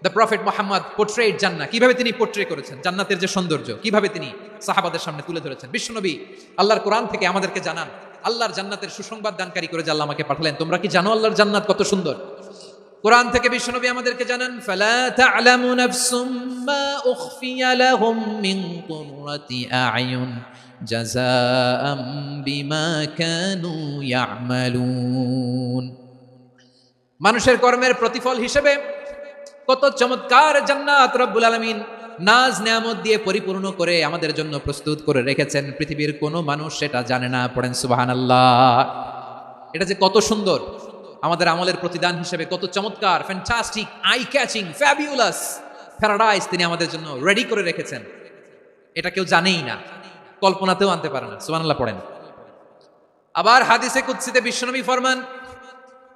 the prophet Muhammad portrait জান্নাত, কিভাবে তিনি পোর্ট্রে করেছেন জান্নাতের যে সৌন্দর্য, কিভাবে তিনি সাহাবাদের সামনে তুলে ধরেছেন। বিশ্বনবী আল্লাহর কোরআন থেকে আমাদেরকে জানান, আল্লাহর জান্নাতের সুসংবাদ দানকারী করে যে আল্লাহ আমাকে পাঠালেন। তোমরা কি জানো আল্লাহর জান্নাত কত সুন্দর? কোরআন থেকে বিশ্বনবী আমাদেরকে জানান, ফালা তা'লামু নাফসুম মা উখফিয়া লাহুম মিন কুররাতি আ'য়ুন জাযাআম বিমা কানু ইয়া'মালুন। মানুষের কর্মের প্রতিফল হিসেবে কত চমৎকার জান্নাত রব্বুল আলামিন নাজ নেয়ামত দিয়ে পরিপূর্ণ করে আমাদের জন্য প্রস্তুত করে রেখেছেন। পৃথিবীর কোনো মানুষ সেটা জানে না। পড়েন সুবহানাল্লাহ। এটা যে কত সুন্দর, আমাদের আমলের প্রতিদান হিসেবে কত চমৎকার, fantastic, eye catching, fabulous paradise তিনি আমাদের জন্য রেডি করে রেখেছেন। এটা কেউ জানেই না, কল্পনাতেও আনতে পারে না। সুবহানাল্লাহ পড়েন। আবার হাদিসে কুদসিতে বিশ্বনবী ফরমান,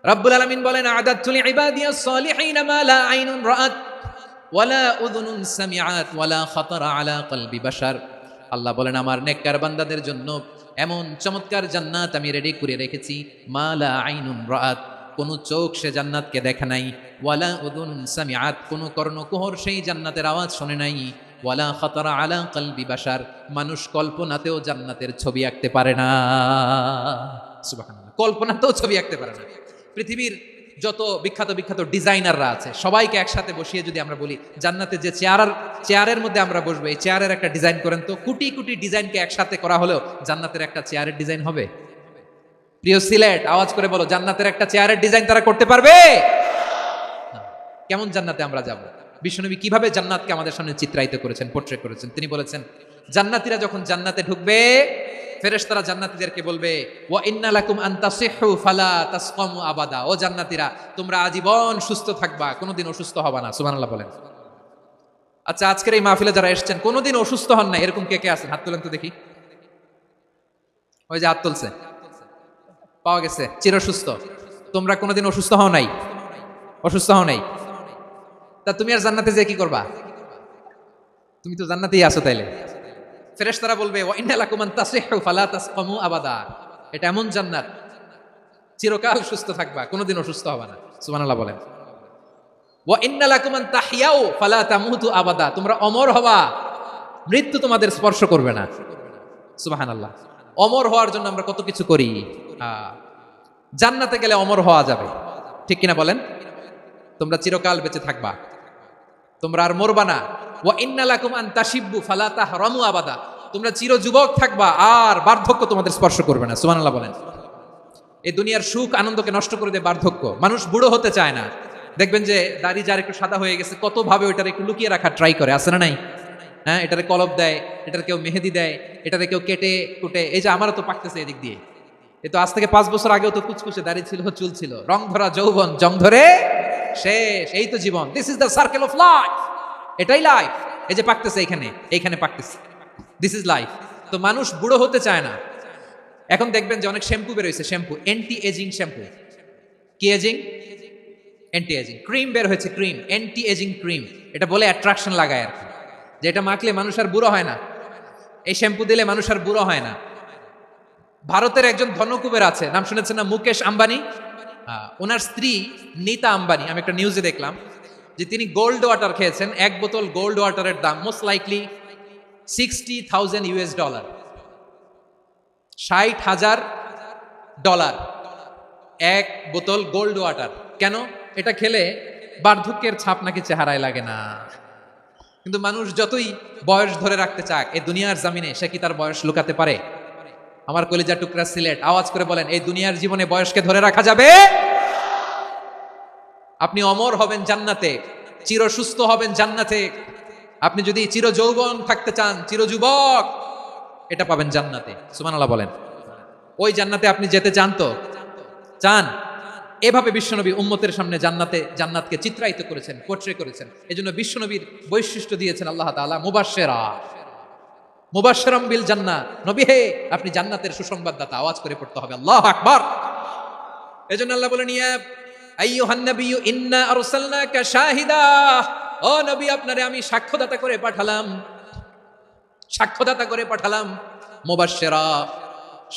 রব্বুল আলামিন বলেন, আ'দাতু লিইবাদিয়াস সালিহিন মা লা আইনুন রাআত ওয়ালা উযুনুন সামিআত ওয়ালা খাতারা আলা কলবি বাশার। আল্লাহ বলেন, আমার নেককার বান্দাদের জন্য এমন চমৎকার জান্নাত আমি রেডি করে রেখেছি, মা লা আইনুন রাআত, কোন চোখ সে জান্নাতকে দেখে নাই, ওয়ালা উযুনুন সামিআত, কোন কর্ণকুহর সেই জান্নাতের আওয়াজ শুনে নাই, ওয়ালা খাতারা আলা কলবি বাশার, মানুষ কল্পনাতেও জান্নাতের ছবি আঁকতে পারে না। সুবহানাল্লাহ, কল্পনাতেও ছবি আঁকতে পারে না। পৃথিবীর যত বিখ্যাত বিখ্যাত ডিজাইনাররা আছে সবাইকে একসাথে বসিয়ে যদি আমরা বলি জান্নাতে যে চেয়ারের মধ্যে আমরা বসবো, এই চেয়ারের একটা ডিজাইন করেন তো, কোটি কোটি ডিজাইনকে একসাথে করা হলেও জান্নাতের একটা চেয়ারের ডিজাইন হবে? প্রিয় সিলেট, আওয়াজ করে বলো, জান্নাতের একটা চেয়ারের ডিজাইন তারা করতে পারবে? কেমন জান্নাতে আমরা যাব? বিশ্বনবী কিভাবে জান্নাতকে আমাদের সামনে চিত্রায়িত করেছেন, পোর্ট্রেট করেছেন। তিনি বলেছেন, জান্নাতীরা যখন জান্নাতে ঢুকবে, ফেরেশতারা জান্নাতীদেরকে বলবে, ওয়া ইন্না লাকুম আন তাসিহু ফালা তাসকামু আবাদা, ও জান্নাতীরা তোমরা আজীবন সুস্থ থাকবা, কোনোদিন অসুস্থ হবা না। সুবহানাল্লাহ বলেন। আচ্ছা, আজকের এই মাহফিলে যারা এসেছেন কোনোদিন অসুস্থ হন না, এরকম কে কে আছেন? হাত তুলেন তো দেখি। ওই যে হাত তুলছে, পাওয়া গেছে, চিরসুস্থ। তোমরা কোনোদিন অসুস্থ হও নাই? অসুস্থ হও নাই? তা তুমি আর জান্নাতে যে কি করবা? তুমি তো জান্নাতেই আছো। তাইলে ফেরেশতারা বলবে, ওয়া ইন্না লাকুম আন তাসিহু ফালা তাসকামু আবাদা, এটা এমন জান্নাত, চিরকাল সুস্থ থাকবা, কোনোদিন অসুস্থ হবে না। সুবহানাল্লাহ বলেন। ওয়া ইন্না লাকুম আন তাহইয়াউ ফালা তামুতু আবাদা, তোমরা অমর হবা, মৃত্যু তোমাদের স্পর্শ করবে না। সুবহানাল্লাহ। অমর হওয়ার জন্য আমরা কত কিছু করি। জান্নাতে গেলে অমর হওয়া যাবে, ঠিক কিনা বলেন? তোমরা চিরকাল বেঁচে থাকবা, তোমরা আর মরবা না। ওয়া ইন্না লাকুম আন তাশিব্বু ফালা তাহরামু আবাদা, তোমরা চির যুবক থাকবা, আর বার্ধক্য তোমাদের স্পর্শ করবে না। সুবহানাল্লাহ বলেন। এই দুনিয়ার সুখ আনন্দকে নষ্ট করে দেয় বার্ধক্য। মানুষ বুড়ো হতে চায় না। দেখবেন যে দাড়ি যার একটু সাদা হয়ে গেছে, কত ভাবে ওইটার একটু লুকিয়ে রাখার ট্রাই করে, আছে না নাই? হ্যাঁ, এটারে কলপ দেয়, এটার কেউ মেহেদি দেয়, এটারে কেউ কেটে কুটে। এই যে আমারও তো পাকতেছে এদিক দিয়ে, এ তো আজ থেকে 5 বছর আগেও তো কুচকুচে দাড়ি ছিল, চুল ছিল, রং ধরা যৌবন, জং ধরে শেষ। এই তো জীবন, this is the circle of life, এটাই লাইফ। এই যে পাকতেছে এইখানে পাকতেছে, দিস ইজ লাইফ। তো মানুষ বুড়ো হতে চায় না। এখন দেখবেন যে অনেক শ্যাম্পু বের হয়েছে, শ্যাম্পু অ্যান্টি এজিং শ্যাম্পু। কি এজিং? Anti ageing. ক্রিম বের হয়েছে, ক্রিম অ্যান্টি এজিং ক্রিম। এটা বলে অ্যাট্রাকশন লাগায় আর কি, যে এটা মাখলে মানুষ আর বুড়ো হয় না, এই শ্যাম্পু দিলে মানুষ আর বুড়ো হয় না। ভারতের একজন ধনকুবের আছে, নাম শুনেছেন না? মুকেশ আম্বানি। ওনার স্ত্রী নীতা আম্বানি, আমি একটা নিউজে দেখলাম যে তিনি গোল্ড ওয়াটার খেয়েছেন। 1 বোতল গোল্ড ওয়াটারের দাম মোস্ট লাইকলি $60,000, $60,000 এক বোতল গোল্ড ওয়াটার। কেন? এটা খেলে বার্ধক্যের ছাপ নাকি চেহারায় লাগে না। কিন্তু মানুষ যতই বয়স ধরে রাখতে চাক এই দুনিয়ার জামিনে, সে কি তার বয়স লুকাতে পারে? আমার কলিজা টুকরা সিলেট, আওয়াজ করে বলেন, এই দুনিয়ার জীবনে বয়সকে ধরে রাখা যাবে? আপনি অমর হবেন জান্নাতে, চির সুস্থ হবেন জান্নাতে। আপনি যদি চির যৌবন থাকতে চান, চির যুবক, এটা পাবেন জান্নাতে। সুবহানাল্লাহ বলেন। ওই জান্নাতে আপনি যেতে চান তো? চান? এভাবে বিশ্বনবী উম্মতের সামনে জান্নাতকে চিত্রায়িত করেছেন, পোর্ট্রে করেছেন। এজন্য বিশ্বনবীর বৈশিষ্ট্য দিয়েছেন আল্লাহ তাআলা মুবাশশিরাম বিল জান্নাহ। নবী হে, আপনি জান্নাতের সুসংবাদদাতা। আওয়াজ করে পড়তে হবে আল্লাহু আকবার। এজন্য আল্লাহ বলেন, ইয়া আইয়ুহান নাবিয়্যু ইন্না আরসালনাকা শাহিদা, ও নবী, আপনারে আমি সাক্ষ্যদাতা করে পাঠালাম। মুবাশশিরা,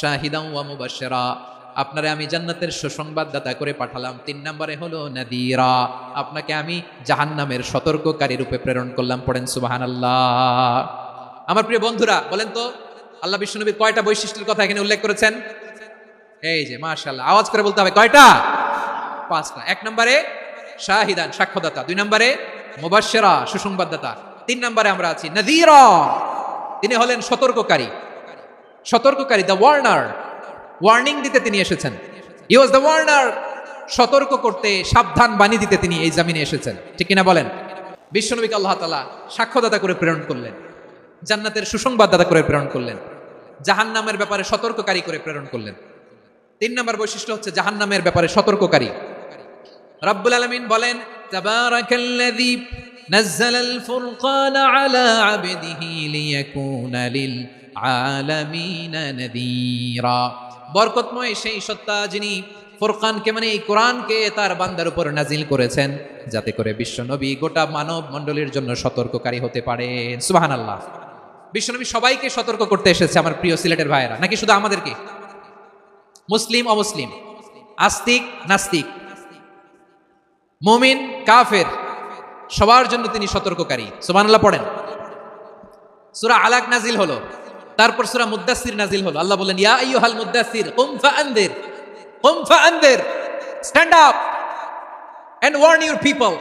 শাহিদান ওয়া মুবাশশিরা, আপনারে আমি জান্নাতের সুসংবাদদাতা করে পাঠালাম। 3 নম্বরে হলো নাদিরা, আপনাকে আমি জাহান্নামের সতর্ককারী রূপে প্রেরণ করলাম। পড়েন সুবহানাল্লাহ। আমার প্রিয় বন্ধুরা, বলেন তো আল্লাহ বিশ্বনবীর কয়টা বৈশিষ্ট্যের কথা এখানে উল্লেখ করেছেন? এই যে মাশাআল্লাহ, আওয়াজ করে বলতে হবে, কয়টা? 5টা। 1 নম্বরে শাহিদান, সাক্ষ্যদাতা। 2 নম্বরে মুবাশশিরা, সুসংবাদদাতা। 3 নম্বরে আমরা আছি নাযীরা, তিনি হলেন সতর্ককারী, দ্য ওয়ার্নার। ওয়ার্নিং দিতে তিনি এসেছেন। হি ওয়াজ দ্য ওয়ার্নার, সতর্ক করতে, সাবধান বাণী দিতে তিনি এই জামিনে এসেছেন, ঠিক কিনা বলেন? বিশ্বনবীকে আল্লাহ তাআলা সাক্ষ্যদাতা করে প্রেরণ করলেন, জান্নাতের সুসংবাদদাতা করে প্রেরণ করলেন, জাহান্নামের ব্যাপারে সতর্ককারী করে প্রেরণ করলেন। 3 নম্বর বৈশিষ্ট্য হচ্ছে জাহান্নামের ব্যাপারে সতর্ককারী। রব্বুল আলামিন বলেন, তাবারাকাল্লাযী নাযালাল ফুরকানা আলা আবদিহি লিয়াকুনা লিল আলামিনা নাযীরা। বরকতময় সেই সত্তা যিনি ফুরকানকে, মানে এই কোরআনকে তার বান্দার উপর নাজিল করেছেন, যাতে করে বিশ্বনবী গোটা মানব মণ্ডলীর জন্য সতর্ককারী হতে পারেন। সুবহানাল্লাহ। বিশ্বনবী সবাইকে সতর্ক করতে এসেছে, আমার প্রিয় সিলেটের ভাইয়েরা, নাকি শুধু আমাদেরকে? মুসলিম অমুসলিম, আস্তিক নাস্তিক, মুমিন কাফের, সবার জন্য তিনি সতর্ককারী। সুবহানাল্লাহ পড়েন। সূরা আলাক নাজিল হলো, তারপর সূরা মুদ্দাসসির নাজিল হলো। আল্লাহ বলেন, ইয়া আইয়ুহাল মুদ্দাসসির কুম ফাআনদির, stand up and warn your people.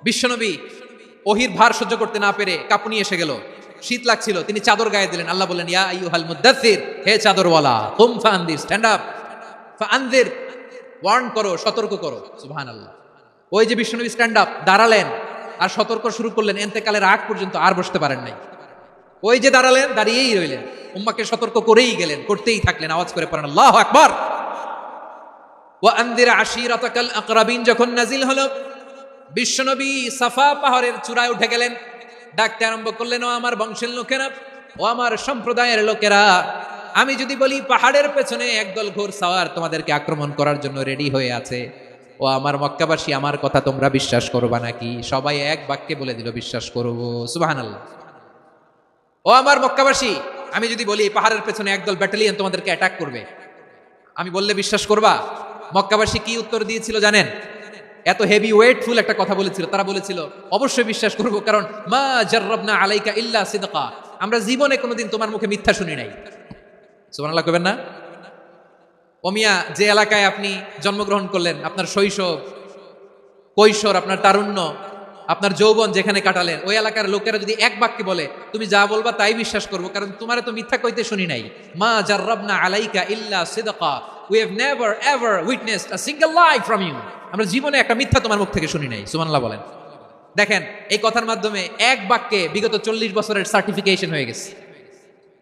বিশ্বনবী ওহীর ভার সহ্য করতে না পেরে কাঁপুনি এসে গেল, শীত লাগছিল, তিনি চাদর গায়ে দিলেন। আল্লাহ বলেন, ইয়া আইয়ুহাল মুদ্দাসসির, হে চাদরওয়ালা, কুম ফাআনদির, স্ট্যান্ড আপ, ফাআনদির, ওয়ার্ন করো, সতর্ক করো। সুবহানাল্লাহ। ওই যে বিশ্বনবী স্ট্যান্ড আপ, দাঁড়ালেন আর সতর্ক শুরু করলেন, ইন্তেকালের আগ পর্যন্ত আর বসতে পারেন নাই। ওই যে দাঁড়ালেন, দাঁড়িয়েই রইলেন, উম্মাহকে সতর্ক করেই গেলেন, করতেই থাকলেন। আওয়াজ করে পড়েন আল্লাহু আকবার। ওয়া আনদির আশিরাতাকাল আকরাবিন যখন নাজিল হলো, বিশ্বনবী সাফা পাহাড়ের চূড়ায় উঠে গেলেন, ডাকতে আরম্ভ করলেন, ও আমার বংশের লোকেরা, ও আমার সম্প্রদায়ের লোকেরা, আমি যদি বলি পাহাড়ের পেছনে একদল ঘোড়সাওয়ার তোমাদেরকে আক্রমণ করার জন্য রেডি হয়ে আছে, ও আমার মক্কাবাসী, আমার কথা তোমরা বিশ্বাস করবা নাকি? সবাই এক বাক্যে বলে দিল, বিশ্বাস করব। সুবহানাল্লাহ। ও আমার মক্কাবাসী, আমি যদি বলি পাহাড়ের পেছনে একদল ব্যাটালিয়ন তোমাদেরকে অ্যাটাক করবে, আমি বললে বিশ্বাস করবা? মক্কাবাসী কি উত্তর দিয়েছিল জানেন? এত হেভি ওয়েটফুল একটা কথা বলেছিল। তারা বলেছিল অবশ্যই বিশ্বাস করব, কারণ মা জাররাবনা আলাইকা ইল্লা সিদকা, আমরা জীবনে কোনোদিন তোমার মুখে মিথ্যা শুনি নাই। সুবহানাল্লাহ কইবেন না? ওমিয়া, যে এলাকায় আপনি জন্মগ্রহণ করলেন, আপনার শৈশব, কৈশোর, আপনার তারুণ্য, আপনার যৌবন যেখানে কাটালেন, ওই এলাকার লোকেরা যদি এক বাক্যে বলে তুমি যা বলবা তাই বিশ্বাস করবো, কারণ তোমারে তো মিথ্যা কইতে শুনি নাই। মা জাররাবনা আলাইকা ইল্লা সিদকা, we have never ever witnessed a single lie from you, আমরা জীবনে একটা মিথ্যা তোমার মুখ থেকে শুনি নাই। সুবহানাল্লাহ বলেন। দেখেন, এই কথার মাধ্যমে এক বাক্যে বিগত 40 বছরের সার্টিফিকেশন হয়ে গেছে।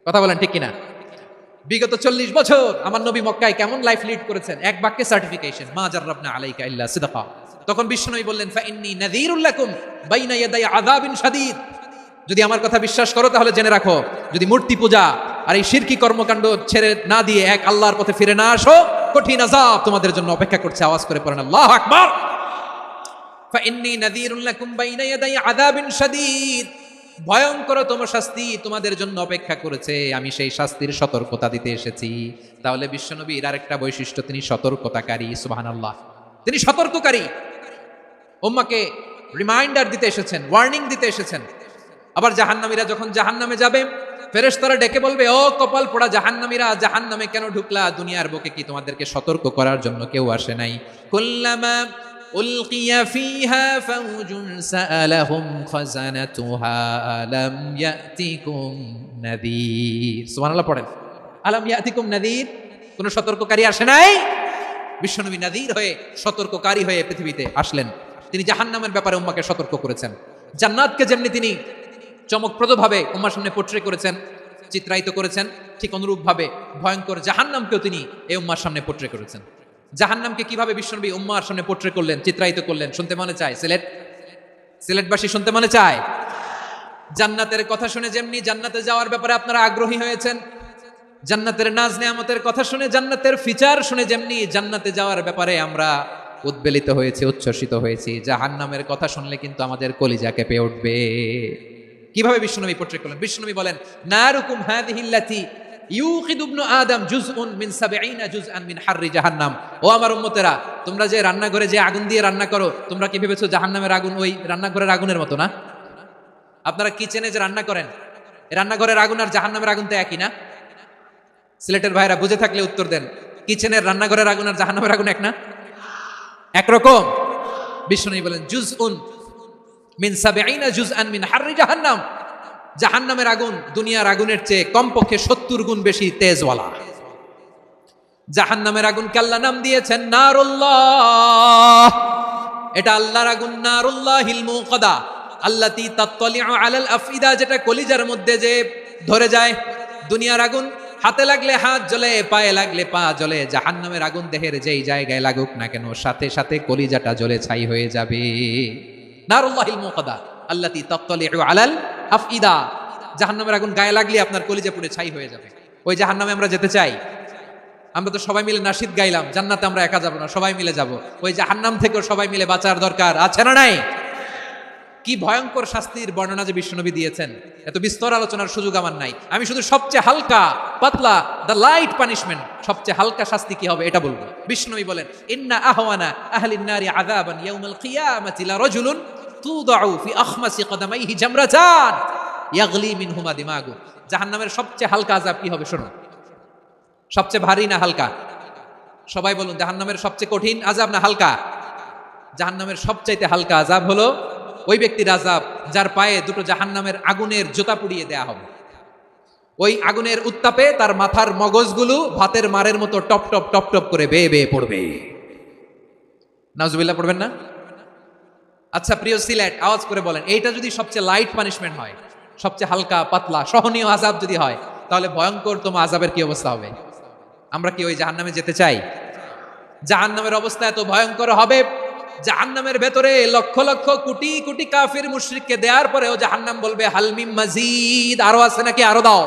কথা বলেন ঠিক কিনা? বিগত 40 বছর আমার নবী মক্কায় কেমন লাইফ লিড করেছেন, এক বাক্যে সার্টিফিকেশন, মা জাররাবনা আলাইকা ইল্লা সিদকা। তখন বিশ্বনবী বললেন ফাইন্নী নাযীরুল লাকুম বাইনা ইয়াদাই আযাবিন শাদীদ, যদি আমার কথা বিশ্বাস করো তাহলে জেনে রাখো, যদি মূর্তি পূজা আর এই শিরকি কর্মকাণ্ড ছেড়ে না দিয়ে এক আল্লাহর পথে ফিরে না আসো, কঠিন আযাব তোমাদের জন্য অপেক্ষা করছে। আওয়াজ করে পড়েন আল্লাহু আকবার। ফাইন্নী নাযীরুল লাকুম বাইনা ইয়াদাই আযাবিন শাদীদ, ভয়ঙ্কর তোমার শাস্তি তোমাদের জন্য অপেক্ষা করেছে, আমি সেই শাস্তির সতর্কতা দিতে এসেছি। তাহলে বিশ্বনবীর আরেকটা বৈশিষ্ট্য, তিনি সতর্কতাকারী। সুবহানাল্লাহ, তিনি সতর্ককারী। উম্মাহকে রিমাইন্ডার দিতে এসেছেন, ওয়ার্নিং দিতে এসেছেন। আবার জাহান্নামীরা যখন জাহান্নামে যাবে, ফেরেশতারা ডেকে বলবে, ও কপাল পোড়া জাহান্নামীরা, জাহান্নামে কেন ঢুকলা? দুনিয়ার বুকে কি তোমাদেরকে সতর্ক করার জন্য কেউ আসে নাই? কুল্লামা উলকিয়া ফিহা ফাউজুন সাআলাহুম খাযানাতুহা আলাম ইয়াতিকুম নাযীর। সুবহানাল্লাহ পড়েন, আলাম ইয়াতিকুম নাযীর, কোন সতর্ককারী আসে নাই? বিশ্বনবী নাযীর হয়ে, সতর্ককারী হয়ে পৃথিবীতে আসলেন। তিনি জাহান্নামের ব্যাপারে উম্মাহকে সতর্ক করেছেন। জান্নাতকে যেমনি তিনি চমকপ্রদভাবে উম্মার সামনে পোট্রে করেছেন, চিত্রায়িত করেছেন, ঠিক অনুরূপভাবে ভয়ঙ্কর জাহান্নামকেও তিনি এই উম্মার সামনে পোট্রে করেছেন। জাহান্নামকে কিভাবে বিশ্বনবী উম্মার সামনে পোট্রে করলেন, চিত্রায়িত করলেন, শুনতে মনে চায়? সিলেটবাসী শুনতে মনে চায়? জান্নাতের কথা শুনে যেমনি জান্নাতে যাওয়ার ব্যাপারে আপনারা আগ্রহী হয়েছেন, জান্নাতের নাজ নেয়ামতের কথা শুনে, জান্নাতের ফিচার শুনে যেমনি জান্নাতে যাওয়ার ব্যাপারে আমরা উদ্বেলিত হয়েছি, উচ্ছ্বসিত হয়েছি, জাহান্নামের কথা শুনলে কিন্তু আমাদের কলিজা কেঁপে উঠবে। কিভাবে বিশ্বনবী পোট্রে করলেন? বিশ্বনবী বলেন, নারুকুম হাযিহিল্লাতী ইউকিদু ইবনু আদম জুজউন মিন ৭০ জুজআন মিন হাররি জাহান্নাম। ও আমার উম্মতেরা, তোমরা যে রান্নাঘরে যে আগুন দিয়ে রান্না করো, তোমরা কি ভেবেছো জাহান্নামের আগুন ওই রান্নাঘরের আগুনের মতো না? আপনারা কিচেনে যে রান্না করেন, রান্নাঘরের আগুন আর জাহান্নামের আগুন তো একই না? সিলেটের ভাইরা বুঝে থাকলে উত্তর দেন, কিচেনের রান্নাঘরের আগুন আর জাহান্নামের আগুন এক না? একরকম? বিশ্বনবী বলেন জুজউন মিন ৭০ জুজআন মিন হাররি জাহান্নাম, জাহান্নামের আগুন দুনিয়ার আগুনের চেয়ে কমপক্ষে ৭০ গুণ বেশি তেজওয়ালা। জাহান্নামের আগুনকে আল্লাহ নাম দিয়েছেন নারুল্লাহ। এটা আল্লাহর আগুন, নারুল্লাহিল মুকাদা আল্লাতী তাত্তালিউ আলাল আফইদা, যেটা কলিজার মধ্যে যে ধরে যায়। দুনিয়ার আগুন হাতে লাগলে হাত জ্বলে, পায়ে লাগলে পা জ্বলে, জাহান্নামের আগুন দেহের যেই জায়গায় লাগুক না কেন, সাথে সাথে কলিজাটা জ্বলে ছাই হয়ে যাবে। নারুল্লাহিল মুকাদা আল্লাতী তাত্তালিউ আলাল আফইদা, জাহান্নামের আগুন গায়ে লাগলে আপনার কলিজা পুড়ে ছাই হয়ে যাবে। ওই জাহান্নামে আমরা যেতে চাই? আমরা তো সবাই মিলে নাশিদ গাইলাম, জান্নাতে আমরা একা যাব না, সবাই মিলে যাব। ওই জাহান্নাম থেকেও সবাই মিলে বাঁচার দরকার আছে না নাই? কি ভয়ঙ্কর শাস্তির বর্ণনা যে বিশ্বনবী দিয়েছেন, এত বিস্তর আলোচনার সুযোগ আমার নাই। আমি শুধু সবচেয়ে হালকা পাতলা, দ্য লাইট পানিশমেন্ট, সবচেয়ে হালকা শাস্তি কি হবে এটা বলবো। বিশ্বনবী বলেন, ইন্না আহওয়ানা আহলিন নারি আযাবান ইয়াউমাল কিয়ামাতি লা রাজুলুন তুদাউ ফি আখমাসি কদামাইহি জামরাতান ইয়াগলি মিনহুমা দিমাগু। জাহান্নামের সবচেয়ে হালকা আযাব কি হবে শুনুন। সবচেয়ে ভারী না হালকা? সবাই বলুন, জাহান্নামের সবচেয়ে কঠিন আযাব না হালকা? জাহান্নামের সবচাইতে হালকা আযাব হলো ওই ব্যক্তির আযাব যার পায়ে দুটো জাহান্নামের আগুনের জুতা পুড়িয়ে দেয়া হবে। ওই আগুনের উত্তাপে তার মাথার মগজগুলো ভাতের মারের মতো টপ টপ টপ টপ করে বেয়ে বেয়ে পড়বে। নাউজুবিল্লাহ পড়বেন না? আচ্ছা প্রিয় সিলেট, আওয়াজ করে বলেন, এইটা যদি সবচেয়ে লাইট পানিশমেন্ট হয়, সবচেয়ে হালকা পাতলা সহনীয় আযাব যদি হয়, তাহলে ভয়ঙ্করতম আযাবের কি অবস্থা হবে? আমরা কি ওই জাহান্নামে যেতে চাই? জাহান্নামের অবস্থা এত ভয়ঙ্কর হবে, জাহান্নামের ভেতরে লক্ষ লক্ষ কোটি কোটি কাফির মুশরিককে দেওয়ার পরেও জাহান্নাম বলবে হাল মিন মাজিদ, আরো আছে নাকি, আরো দাও।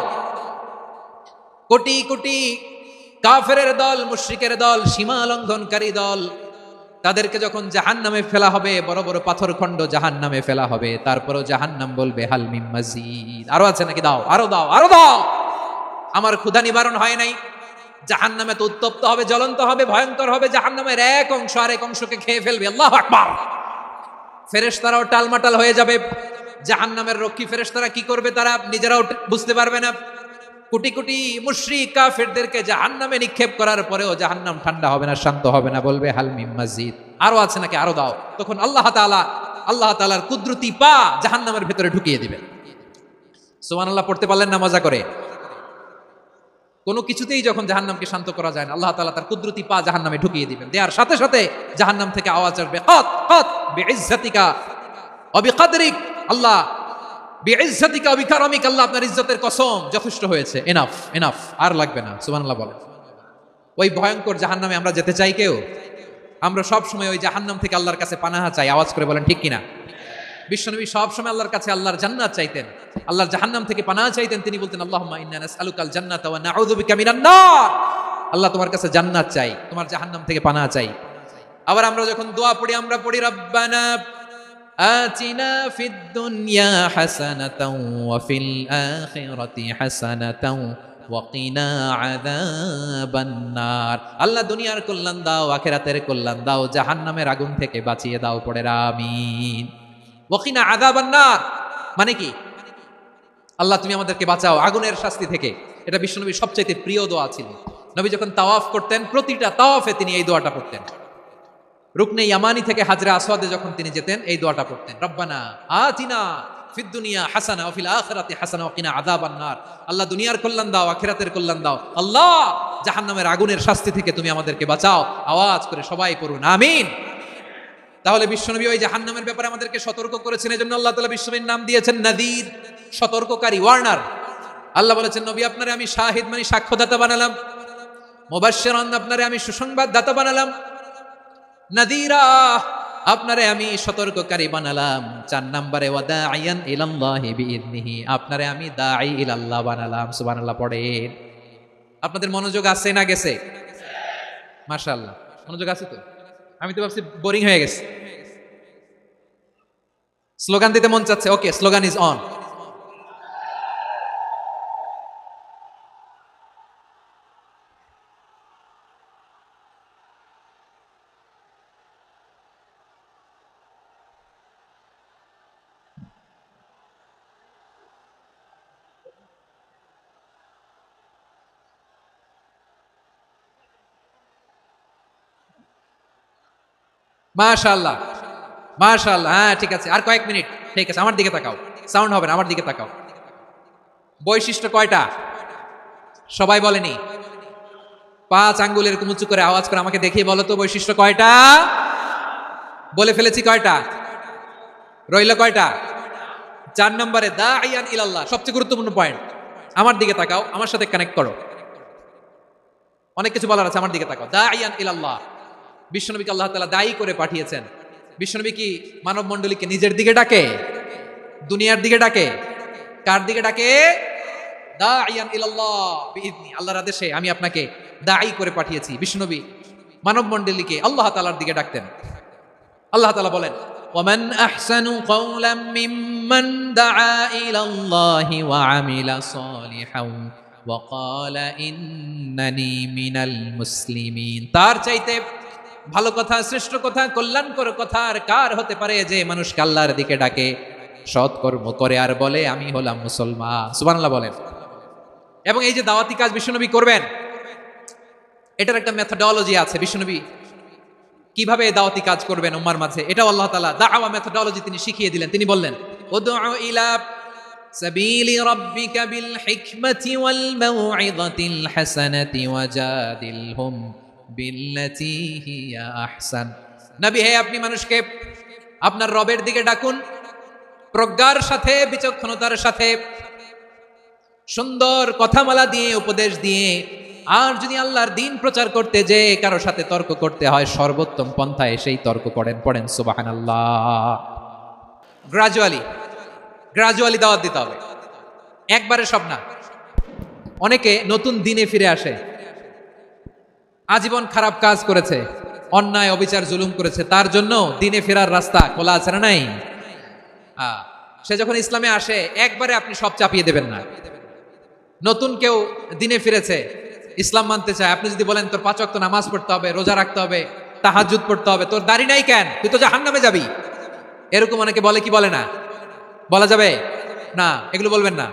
কোটি কোটি কাফেরের দল, মুশরিকের দল, সীমা লঙ্ঘনকারী দল, তাদেরকে যখন জাহান্নামে ফেলা হবে, বড় বড় পাথর খণ্ড জাহান্নামে ফেলা হবে, তারপরেও জাহান্নাম বলবে হাল মিন মাজিদ, আরো আছে নাকি, দাও, আরো দাও, আরো দাও। আমার ক্ষুধা নিবারণ হয় নাই, জাহান্নামে তো উত্তপ্ত হবে, জ্বলন্ত হবে, ভয়ঙ্কর হবে। জাহান্নামের এক অংশ আর এক অংশকে খেয়ে ফেলবে। আল্লাহু আকবার। ফেরেশতারাও টালমাটাল হয়ে যাবে। জাহান্নামের রক্ষী ফেরেশতারা কি করবে তারা নিজেরাও বুঝতে পারবে না। কোটি কোটি মুশরিক কাফেরদেরকে জাহান্নামে নিক্ষেপ করার পরেও জাহান্নাম ঠান্ডা হবে না, শান্ত হবে না, বলবে হাল মিন মাজিদ, আরো আছে নাকি, আরো দাও। তখন আল্লাহ তাআলার কুদরতি পা জাহান্নামের ভেতরে ঢুকিয়ে দিবেন। সুবহানাল্লাহ পড়তে পারলেন না মজা করে? কোনো কিছুতেই যখন জাহান্নামকে শান্ত করা যায় না, আল্লাহ তাআলা তার কুদরতি পা জাহান্নামে ঢুকিয়ে দিবেন। দেওয়ার সাথে সাথে জাহান্নাম থেকে আওয়াজ আসবে, কাত কাত বিইজ্জাতিকা ওয়া বিকদরিক, আল্লাহ বিইজ্জাতিকা ওয়া বিকারামিক, আল্লাহ আপনার ইজ্জতের কসম, যথেষ্ট হয়েছে, এনাফ এনাফ, আর লাগবে না। সুবহানাল্লাহ বলেন। ওই ভয়ঙ্কর জাহান্নামে আমরা যেতে চাই কেউ? আমরা সব সময় ওই জাহান্নাম থেকে আল্লাহর কাছে পানাহা চাই। আওয়াজ করে বলেন ঠিক কিনা? বিশ্বনবী সব সময় আল্লাহর কাছে আল্লাহর জান্নাত চাইতেন, আল্লাহর জাহান্নাম থেকে পানাহা চাইতেন। তিনি বলতেন, আল্লাহুম্মা ইন্না নাসআলুকাল জান্নাতা ওয়া নাউযু বিকা মিনান নার। আল্লাহ তোমার কাছে জান্নাত চাই, তোমার জাহান্নাম থেকে পানাহা চাই। আবার আমরা যখন দোয়া পড়ি, আমরা পড়ি রব্বানা আতিনা ফিদ দুনিয়া হাসানাতাও ওয়া ফিল আখিরাতি হাসানাতাও ওয়া কিনা আযাবান নার। আল্লাহ দুনিয়ার কল্যাণ দাও, আখিরাতের কল্যাণ দাও, জাহান্নামের আগুন থেকে বাঁচিয়ে দাও। পড়ে আমিন। ওয়া কিনা আযাবান নার মানে কি? আল্লাহ তুমি আমাদেরকে বাঁচাও আগুনের শাস্তি থেকে। এটা বিশ্বনবীর সবচাইতে প্রিয় দোয়া ছিল। নবী যখন তাওয়াফ করতেন, প্রতিটা তাওয়াফে তিনি এই দোয়াটা পড়তেন। রুকনে ইয়ামানি থেকে হাজরা আসওয়াদে যখন তিনি যেতেন, এই দোয়াটা পড়তেন, রব্বানা আতিনা ফিদ দুনিয়া হাসানা ওয়া ফিল আখিরাতি হাসানা ওয়া কিনা আযাবান নার। আল্লাহ দুনিয়ার কল্যাণ দাও, আখিরাতের কল্যাণ দাও। আল্লাহ জাহান্নামের আগুনের শাস্তি থেকে তুমি আমাদেরকে বাঁচাও। আওয়াজ করে সবাই পড়ুন আমিন। তাহলে বিশ্বনবী ওই জাহান্নামের ব্যাপারে আমাদেরকে সতর্ক করেছেন। এজন্য আল্লাহ তাআলা বিশ্বনবীর নাম দিয়েছেন নাযীর, সতর্ককারী, ওয়ার্নার। আল্লাহ বলেছেন, নবী আপনারে আমি শাহিদ মানে সাক্ষ্যদাতা বানালাম, মুবাশশিরান আপনারে আমি সুসংবাদ দাতা বানালাম, নাযীরা আপনারে আমি সতর্ককারী বানালাম। 4 নম্বরে ওয়া দাঈয়ান ইলাল্লাহি বিইذনিহি, আপনারে আমি দাঈ ইলাল্লাহ বানালাম। সুবহানাল্লাহ পড়েন। আপনাদের মনোযোগ আছে না গেছে? মাশাআল্লাহ মনোযোগ আছে তো? আমি তো ভাবছি বোরিং হয়ে গেছে। স্লোগান দিতে মন চাচ্ছে। ওকে, স্লোগান ইজ অন। মাশাআল্লাহ মাশাআল্লাহ, হ্যাঁ ঠিক আছে, আর কয়েক মিনিট। ঠিক আছে, আমার দিকে তাকাও, সাউন্ড হবে না, আমার দিকে তাকাও। বৈশিষ্ট্য কয়টা সবাই বলেনি? 5 আঙ্গুল এরকম উঁচু করে আওয়াজ করে আমাকে দেখিয়ে বলো তো বৈশিষ্ট্য কয়টা? বলে ফেলেছি কয়টা? রইল কয়টা? 4 নম্বরে দাঈয়ান ইলাল্লাহ, সবচেয়ে গুরুত্বপূর্ণ পয়েন্ট। আমার দিকে তাকাও, আমার সাথে কানেক্ট করো। অনেক কিছু বলার আছে, আমার দিকে তাকাও। দাঈয়ান ইলাল্লাহ, বিশ্বনবীকে আল্লাহ তাআলা দায়ী করে পাঠিয়েছেন। বিশ্বনবী কি মানব মণ্ডলীকে নিজের দিকে ডাকে? দুনিয়ার দিকে ডাকে? কার দিকে ডাকে? দাঈয়ান ইলাল্লাহ বিইذনি, আল্লাহর আদেশে আমি আপনাকে দায়ী করে পাঠিয়েছি। বিশ্বনবী মানব মণ্ডলীকে আল্লাহ তাআলার দিকে ডাকতেন। আল্লাহ তাআলা বলেন, ওয়ামান আহসানু কওলাম মিম্মান দাআ ইলাল্লাহি ওয়া আমিলা সালিহান ওয়া ক্বালা ইন্নানি মিনাল মুসলিমিন। তার চাইতে ভালো কথা, শ্রেষ্ঠ কথা, কল্যাণকর কথা আর কার হতে পারে যে মানুষকে আল্লাহর দিকে ডাকে, সৎকর্ম করে আর বলে আমি হলাম মুসলমান। সুবহানাল্লাহ বলেন। এবং এই যে দাওয়াতি কাজ বিশ্বনবী করবেন, এটার একটা মেথডোলজি আছে। বিশ্বনবী কিভাবে দাওয়াতি কাজ করবেন উম্মার মাঝে, এটাও আল্লাহ তাআলা দাওয়া মেথডোলজি তিনি শিখিয়ে দিলেন। তিনি বললেন, উদউ ইলা সাবিলি রাব্বিকা বিল হিকমাতি ওয়াল মাউইযাতিল হাসানাতি ওয়াজাদিলহুম বিল্লাতি হিয়া আহসান। নবী হে, আপনি মানুষকে আপনার রবের দিকে ডাকুন প্রজ্ঞার সাথে, বিচক্ষণতার সাথে, সুন্দর কথামালা দিয়ে, উপদেশ দিয়ে। আর যদি আল্লাহর দ্বীন প্রচার করতে যে কারো সাথে তর্ক করতে হয়, সর্বোত্তম পন্থায় সেই তর্ক করেন। পড়েন সুবহানাল্লাহ। গ্রাজুয়ালি দাওয়াত দিতে হবে, একবারে সব না। অনেকে নতুন দিনে ফিরে আসে, আজীবন খারাপ কাজ করেছে, অন্যায় অবিচার জুলুম করেছে, তার জন্য দিনে ফেরার রাস্তা খোলা আছে না নাই? সে যখন ইসলামে আসে একবারে আপনি সব চাপিয়ে দেবেন না। নতুন কেউ দিনে ফিরেছে, ইসলাম মানতে চায়, আপনি যদি বলেন তোর 5 ওয়াক্ত নামাজ পড়তে হবে, রোজা রাখতে হবে, তাহাজ্জুদ পড়তে হবে, তোর দাড়ি নাই কেন, তুই তো জাহান্নামে যাবি, এরকম অনেকে বলে কি বলে না? বলা যাবে না, এগুলো বলবেন না।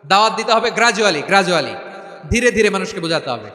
দাওয়াত দিতে হবে গ্রাজুয়ালি, ধীরে ধীরে মানুষকে বোঝাতে হবে।